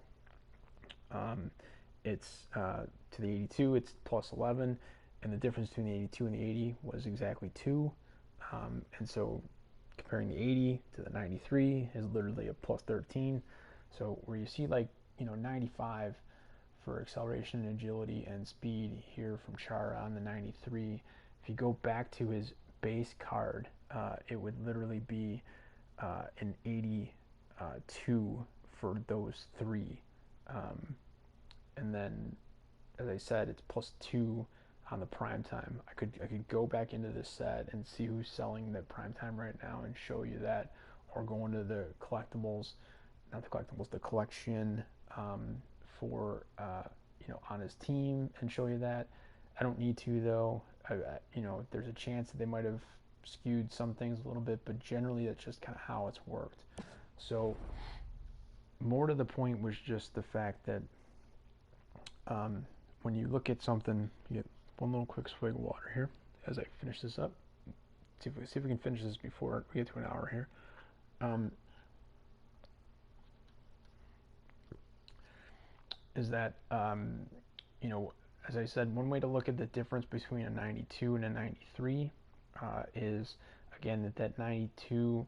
It's to the 82, it's plus 11, and the difference between the 82 and the 80 was exactly 2. And so comparing the 80 to the 93 is literally a plus 13. So where you see 95 for acceleration and agility and speed here from Chara on the 93, if you go back to his base card, it would literally be an 82 for those three. And then, as I said, it's plus 2 on the prime time. I could go back into this set and see who's selling the prime time right now and show you that, or go into the collectibles, not the collectibles, the collection for on his team and show you that. I don't need to though. There's a chance that they might have skewed some things a little bit, but generally that's just kind of how it's worked. So more to the point was just the fact that when you look at something, you get one little quick swig of water here as I finish this up. See if we can finish this before we get to an hour here. Is that as I said, one way to look at the difference between a 92 and a 93 is again that 92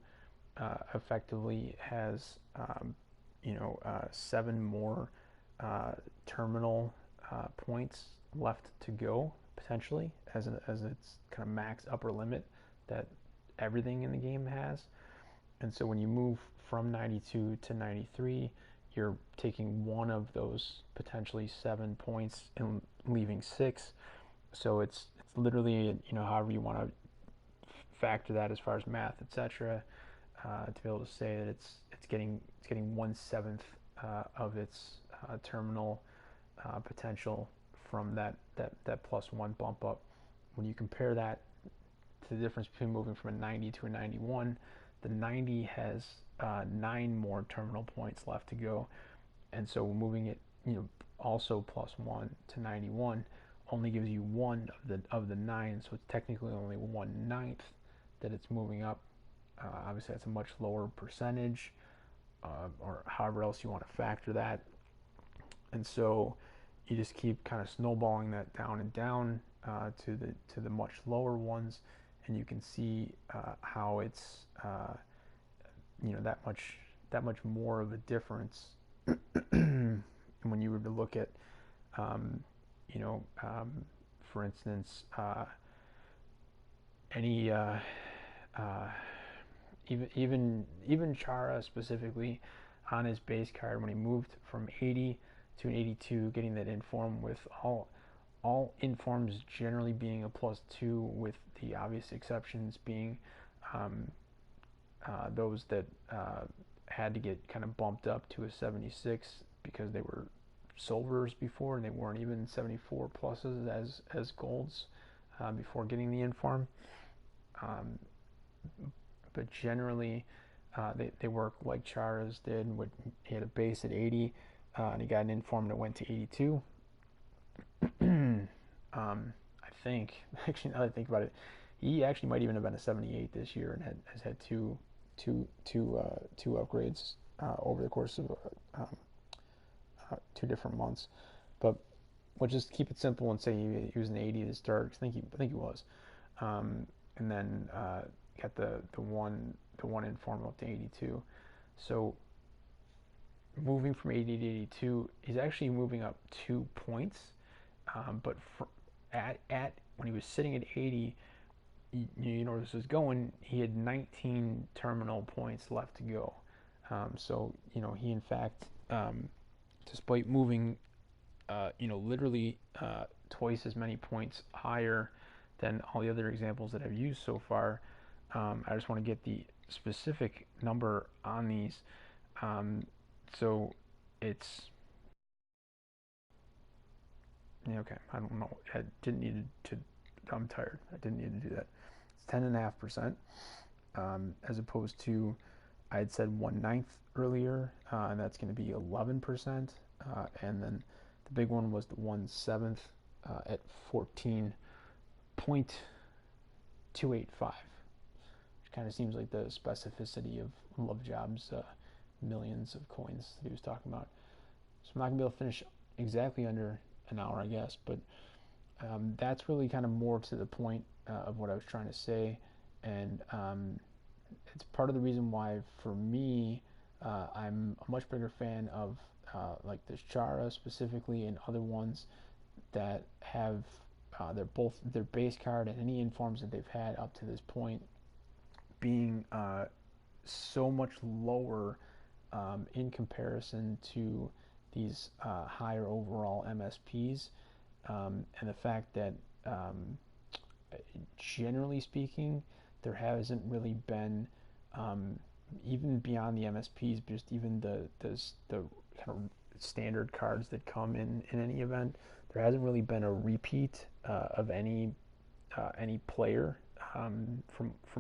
effectively has 7 more terminal points left to go potentially as its kind of max upper limit that everything in the game has. And so when you move from 92 to 93, you're taking one of those potentially 7 points and leaving 6. So it's literally however you want to factor that as far as math, etc. To be able to say that it's getting 1/7 of its terminal potential from that plus 1 bump up. When you compare that to the difference between moving from a 90 to a 91, the 90 has 9 more terminal points left to go, and so moving it also plus 1 to 91 only gives you 1 of the 9, so it's technically only 1/9 that it's moving up. Obviously that's a much lower percentage, or however else you want to factor that, and so you just keep kind of snowballing that down and down to the much lower ones, and you can see how it's that much more of a difference. When you were to look at for instance any even Chara specifically on his base card when he moved from 80 to an 82, getting that inform with all informs generally being a +2, with the obvious exceptions being um, those that had to get kind of bumped up to a 76 because they were silvers before and they weren't even 74 pluses as golds before getting the inform. Um, but generally, they work like Chara's did. He had a base at 80, and he got an inform that went to 82. I think, actually, now that I think about it, he actually might even have been a 78 this year and has had two upgrades over the course of 2 different months. But we'll just keep it simple and say he was an 80 to start. I think he was, and then got the one inform up to 82. So moving from 80 to 82, he's actually moving up 2 points. But at when he was sitting at 80, you know where this was going. He had 19 terminal points left to go. So he in fact, despite moving, literally twice as many points higher than all the other examples that I've used so far. I just want to get the specific number on these. So it's okay. I don't know. I didn't need to. I'm tired. I didn't need to do that. It's 10.5%, as opposed to I had said 1/9 earlier, and that's going to be 11%. And then the big one was the 1/7 at 14.285, which kind of seems like the specificity of Lovejobb's millions of coins that he was talking about. So I'm not going to be able to finish exactly under an hour, I guess, but that's really kind of more to the point of what I was trying to say, and it's part of the reason why, for me, I'm a much bigger fan of like this Chara specifically, and other ones that have their base card and any informs that they've had up to this point being so much lower in comparison to these higher overall MSPs, and the fact that generally speaking, there hasn't really been, even beyond the MSPs, just even the kind of standard cards that come in any event, there hasn't really been a repeat of any player from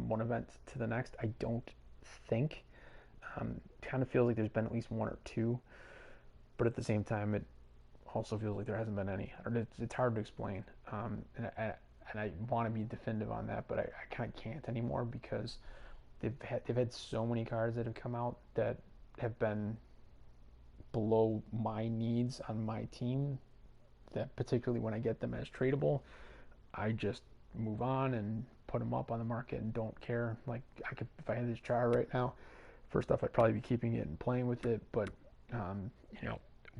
one event to the next. I don't think. It kind of feels like there's been at least one or two, but at the same time, it also feels like there hasn't been any. It's hard to explain, and I want to be definitive on that, but I kind of can't anymore, because they've had so many cards that have come out that have been below my needs on my team, that particularly when I get them as tradable, I just move on and put them up on the market and don't care. Like, if I had this char right now, first off, I'd probably be keeping it and playing with it, but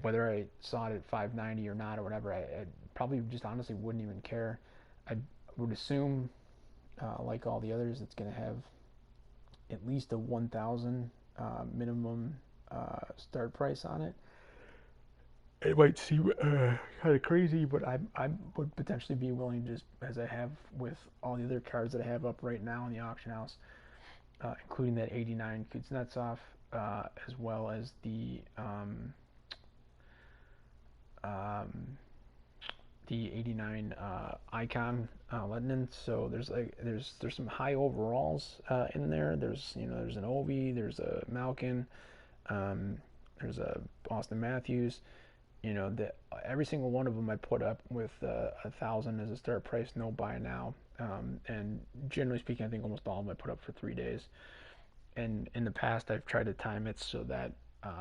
whether I saw it at 590 or not or whatever, I probably just honestly wouldn't even care. I would assume, like all the others, it's going to have at least a 1,000 minimum start price on it. It might seem kind of crazy, but I would potentially be willing, just as I have with all the other cards that I have up right now in the auction house, including that 89 Kuznetsov, as well as the 89 Icon Lettinen. So there's some high overalls in there. There's an Ovi, there's a Malkin, there's a Austin Matthews. Every single one of them I put up with 1,000 as a start price, no buy now. And generally speaking, I think almost all of them I put up for 3 days. And in the past, I've tried to time it so that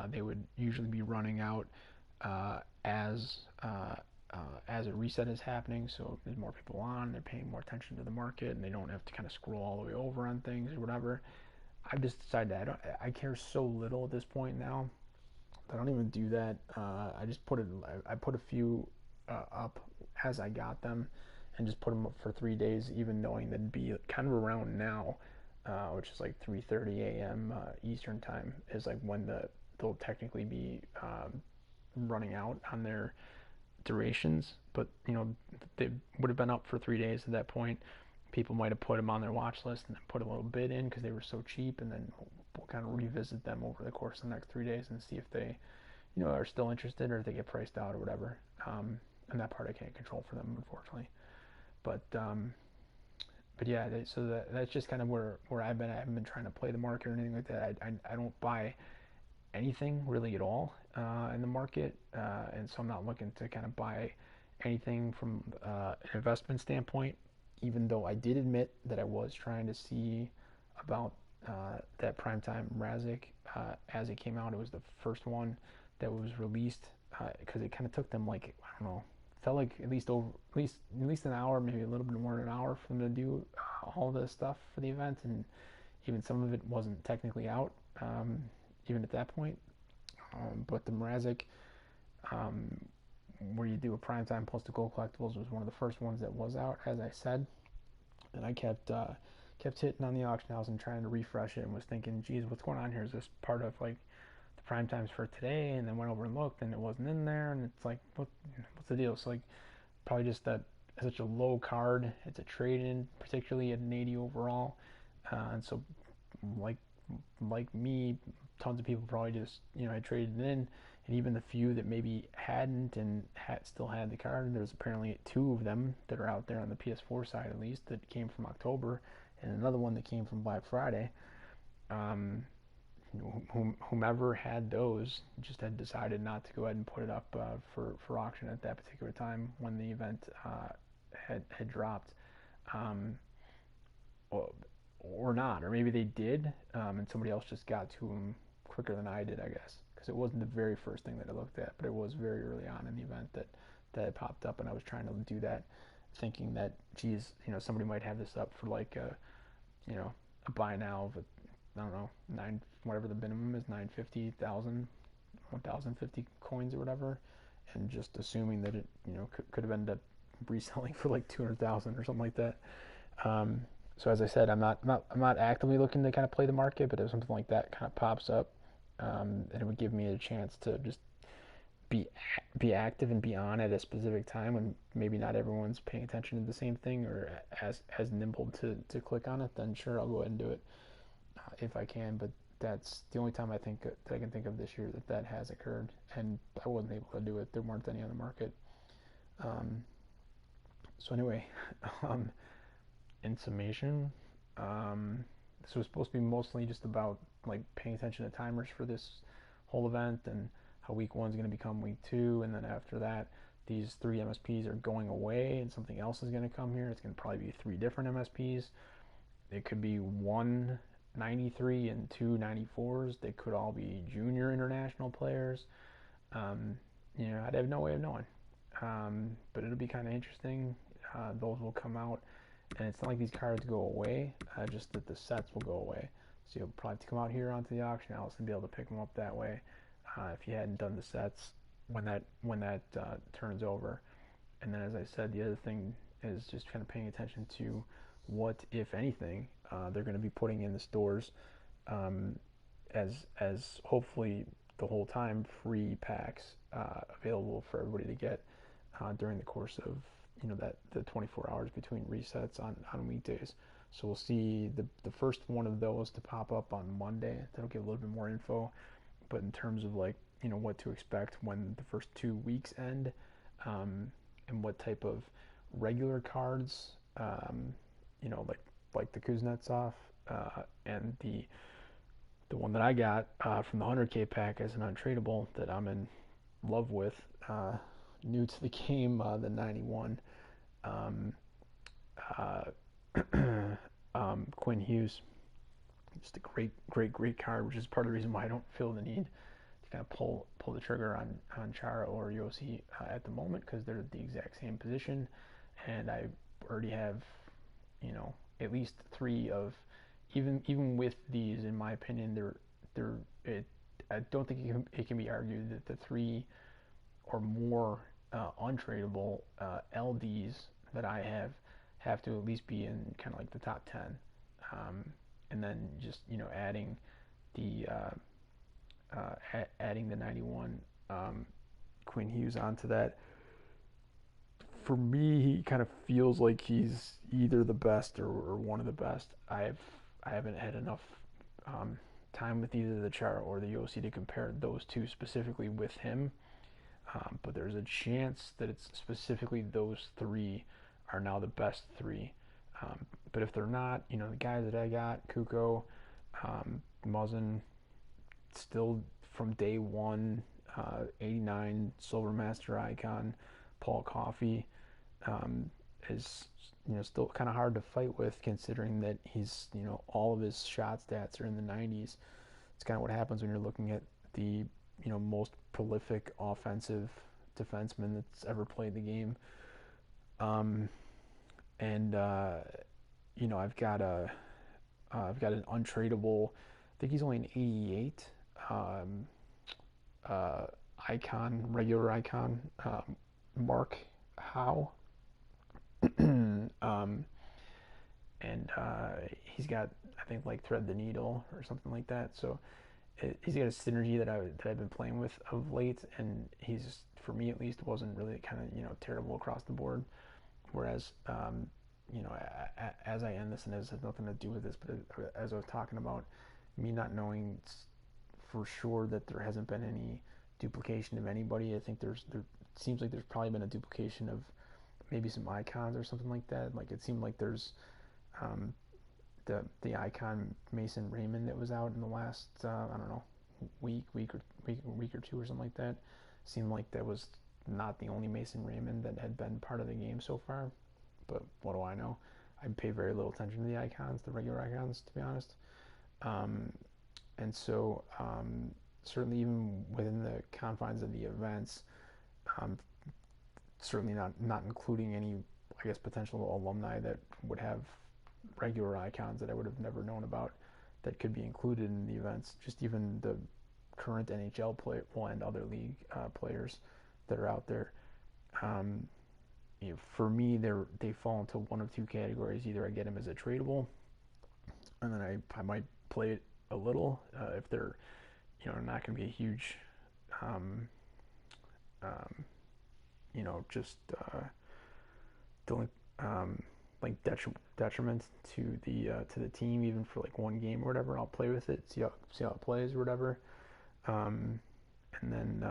they would usually be running out as a reset is happening. So there's more people on, they're paying more attention to the market, and they don't have to kind of scroll all the way over on things or whatever. I've just decided that I care so little at this point now that I don't even do that. I just put a few up as I got them, and just put them up for 3 days, even knowing that it'd be kind of around now. which is like 3:30 a.m. Eastern time, is like when they'll technically be running out on their durations. But they would have been up for 3 days at that point. People might have put them on their watch list and then put a little bit in because they were so cheap, and then we'll kind of revisit them over the course of the next 3 days and see if they are still interested or if they get priced out or whatever. And that part I can't control for them, unfortunately. But yeah, so that's just kind of where I've been. I haven't been trying to play the market or anything like that. I don't buy anything really at all in the market, and so I'm not looking to kind of buy anything from an investment standpoint. Even though I did admit that I was trying to see about that primetime Razik as it came out. It was the first one that was released because it kind of took them like, I don't know, felt like at least an hour, maybe a little bit more than an hour for them to do all the stuff for the event, and even some of it wasn't technically out even at that point. But the Mrazek, um, where you do a primetime plus the gold collectibles, was one of the first ones that was out, as I said, and I kept hitting on the auction house and trying to refresh it, and was thinking, geez, what's going on here? Is this part of like the prime times for today? And then went over and looked, and it wasn't in there, and it's like, what's the deal? So like, probably just that such a low card. It's a trade-in, particularly at an 80 overall, and so like me, tons of people probably just had traded it in, and even the few that maybe hadn't and still had the card. And there's apparently two of them that are out there on the PS4 side at least that came from October, and another one that came from Black Friday. Um, Whomever had those just had decided not to go ahead and put it up for auction at that particular time when the event had dropped. Um, or not, or maybe they did, and somebody else just got to them quicker than I did, I guess, because it wasn't the very first thing that I looked at, but it was very early on in the event that it popped up, and I was trying to do that, thinking that, geez, somebody might have this up for like a buy now of I don't know, whatever the minimum is, 950,000, 1,050 coins or whatever, and just assuming that it could have ended up reselling for like 200,000 or something like that. Um, so as I said, I'm not actively looking to kind of play the market, but if something like that kind of pops up, and it would give me a chance to just be active and be on at a specific time when maybe not everyone's paying attention to the same thing or as nimble to click on it, then sure, I'll go ahead and do it if I can. But that's the only time I think that I can think of this year that has occurred, and I wasn't able to do it. There weren't any on the market. Um, so anyway, um, in summation, this was supposed to be mostly just about like paying attention to timers for this whole event and how week one's going to become week two, and then after that, these three MSPs are going away and something else is going to come here. It's going to probably be three different MSPs. It could be one 93 and two 94s. They could all be junior international players. I'd have no way of knowing. But it'll be kind of interesting. Those will come out, and it's not like these cards go away, just that the sets will go away. So you'll probably have to come out here onto the auction house and be able to pick them up that way if you hadn't done the sets when that turns over. And then, as I said, the other thing is just kind of paying attention to what, if anything, they're going to be putting in the stores as hopefully the whole time free packs available for everybody to get during the course of that the 24 hours between resets on weekdays. So we'll see the first one of those to pop up on Monday. That'll give a little bit more info. But in terms of like what to expect when the first 2 weeks end, and what type of regular cards, like the Kuznetsov and the one that I got from the 100K pack as an untradeable that I'm in love with, new to the game, the 91 uh, Quinn Hughes. Just a great card, which is part of the reason why I don't feel the need to kind of pull the trigger on Chara or Yossi at the moment, because they're the exact same position, and I already have at least three of even with these, in my opinion, I don't think it can be argued that the three or more untradeable LDs that I have to at least be in kind of like the top 10. and then just adding the adding the 91 Quinn Hughes onto that. For me, he kind of feels like he's either the best or one of the best. I haven't had enough um, time with either the Chara or the Yossi to compare those two specifically with him. But there's a chance that it's specifically those three are now the best three. But if they're not, the guys that I got, Kuko, Muzzin, still from day one, 89 Silver Master icon, Paul Coffey, is still kind of hard to fight with, considering that he's all of his shot stats are in the 90s. It's kind of what happens when you're looking at the most prolific offensive defenseman that's ever played the game. And I've got an untradeable. I think he's only an 88 um, uh, icon, regular icon, Mark Howe. um, and he's got, I think, like Thread the Needle or something like that. So he's got a synergy that I've been playing with of late, and he's, for me at least, wasn't really kind of terrible across the board. Whereas as I end this, and this has nothing to do with this, but as I was talking about me not knowing for sure that there hasn't been any duplication of anybody, I think there seems like there's probably been a duplication of maybe some icons or something like that. Like it seemed like there's um, the icon Mason Raymond that was out in the last I don't know week or two or something like that. Seemed like that was not the only Mason Raymond that had been part of the game so far. But what do I know? I pay very little attention to the icons, the regular icons, to be honest. Um, and so certainly even within the confines of the events, um, certainly not including any, I guess, potential alumni that would have regular icons that I would have never known about that could be included in the events. Just even the current NHL player, well, and other league players that are out there. Um, for me, they fall into one of two categories. Either I get them as a tradable, and then I might play it a little if they're not going to be a huge um, um, just don't like detriment to the team, even for like one game or whatever. I'll play with it, see how it plays or whatever. Um, and then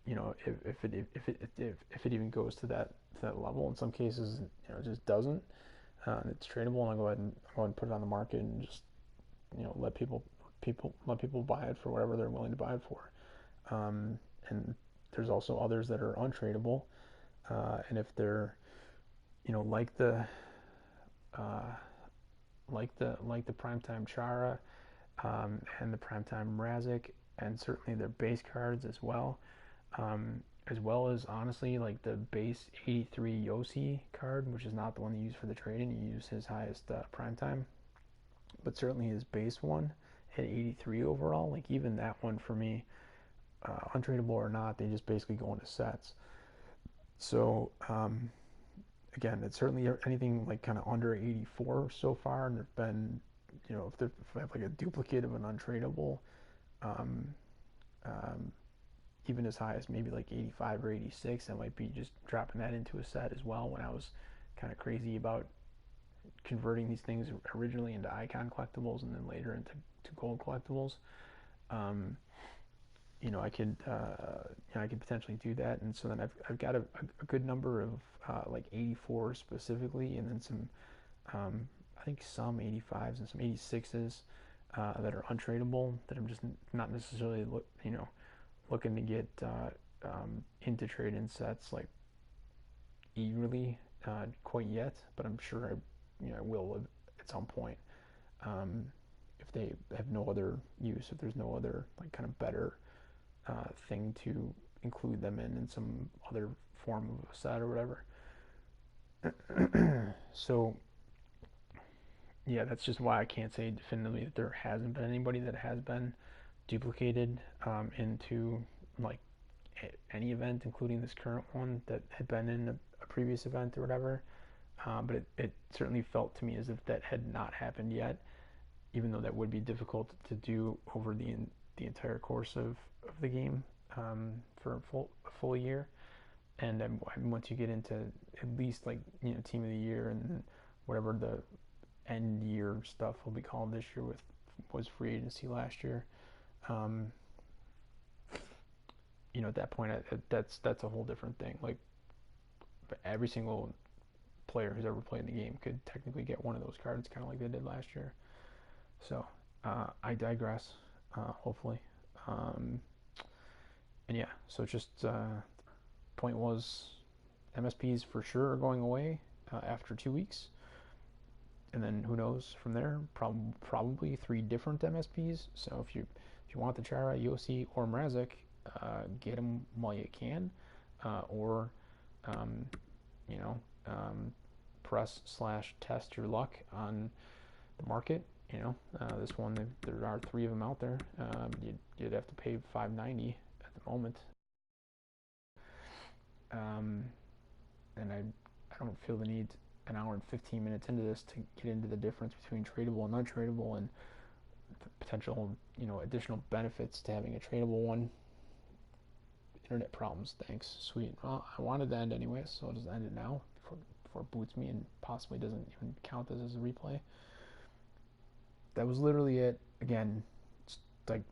if it even goes to that level, in some cases it just doesn't. It's tradable, and I'll go ahead and put it on the market and just let people buy it for whatever they're willing to buy it for. And there's also others that are untradeable, and if they're like the uh, like the primetime Chara and the primetime Mrazek, and certainly their base cards as well as honestly like the base 83 Yossi card, which is not the one you use for the trade-in. You use his highest primetime, but certainly his base one at 83 overall. Like even that one for me, untradeable or not, they just basically go into sets. So again, it's certainly anything like kind of under 84 so far, and there've been, if I have like a duplicate of an untradeable, um, um, even as high as maybe like 85 or 86, I might be just dropping that into a set as well. When I was kind of crazy about converting these things originally into icon collectibles and then later into gold collectibles, um, I could potentially do that. And so then I've got a good number of like 84 specifically, and then some I think some 85s and some 86s that are untradeable that I'm just not necessarily looking to get into trade-in sets like eagerly quite yet, but I'm sure I will at some point if they have no other use, if there's no other like kind of better thing to include them in some other form of a set or whatever. So yeah, that's just why I can't say definitively that there hasn't been anybody that has been duplicated into like any event, including this current one that had been in a previous event or whatever. But it certainly felt to me as if that had not happened yet. even though that would be difficult to do over the entire course of the game for a full year. And once you get into at least like team of the year and whatever the end year stuff will be called this year with was free agency last year. At that point, that's a whole different thing. Like every single player who's ever played in the game could technically get one of those cards, kind of like they did last year. So I digress. Hopefully, and yeah. So just point was MSPs for sure are going away after 2 weeks. And then who knows from there? Probably 3 different MSPs. So if you want the Chara, Yossi, or Mrazek, get them while you can, or you know, press/test your luck on the market. This one there are 3 of them out there. You'd have to pay $5.90 at the moment, and I don't feel the need an hour and 15 minutes into this to get into the difference between tradable and untradable and the potential, additional benefits to having a tradable one. Internet problems, thanks. Sweet. Well, I wanted to end anyway, so I'll just end it now before it boots me and possibly doesn't even count this as a replay. That was literally it. Again, it's like,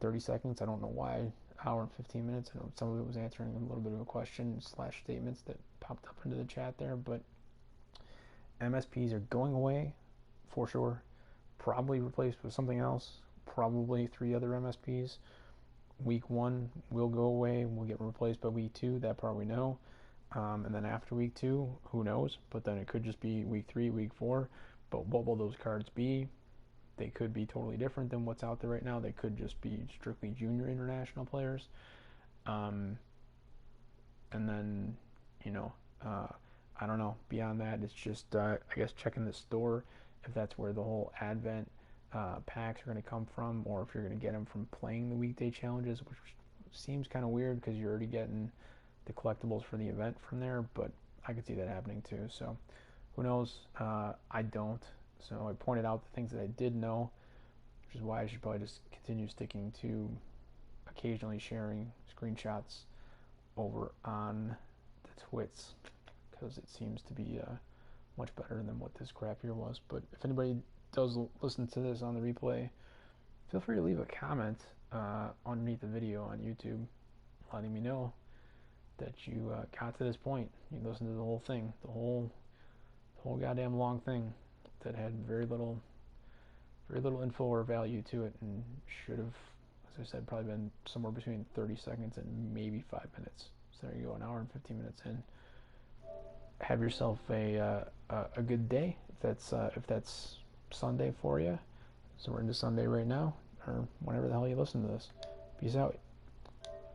30 seconds? I don't know why. Hour and 15 minutes. I know some of it was answering a little bit of a question / statements that popped up into the chat there, but MSPs are going away for sure. Probably replaced with something else. Probably 3 other MSPs. Week 1 will go away. We'll get replaced by week 2. That part we know. And then after week 2, who knows? But then it could just be week 3, week 4. But what will those cards be? They could be totally different than what's out there right now. They could just be strictly junior international players. And then, I don't know. Beyond that, it's just, I guess, checking the store if that's where the whole Advent packs are going to come from, or if you're going to get them from playing the weekday challenges, which seems kind of weird because you're already getting the collectibles for the event from there, but I could see that happening too. So who knows? I don't. So I pointed out the things that I did know, which is why I should probably just continue sticking to occasionally sharing screenshots over on the twits, because it seems to be much better than what this crap here was. But if anybody does listen to this on the replay, feel free to leave a comment underneath the video on YouTube, letting me know that you got to this point. You listened to the whole thing, the whole goddamn long thing that had very little info or value to it, and should have, as I said, probably been somewhere between 30 seconds and maybe 5 minutes. So there you go, an hour and 15 minutes in. Have yourself a good day if that's Sunday for you. So we're into Sunday right now, or whenever the hell you listen to this. Peace out.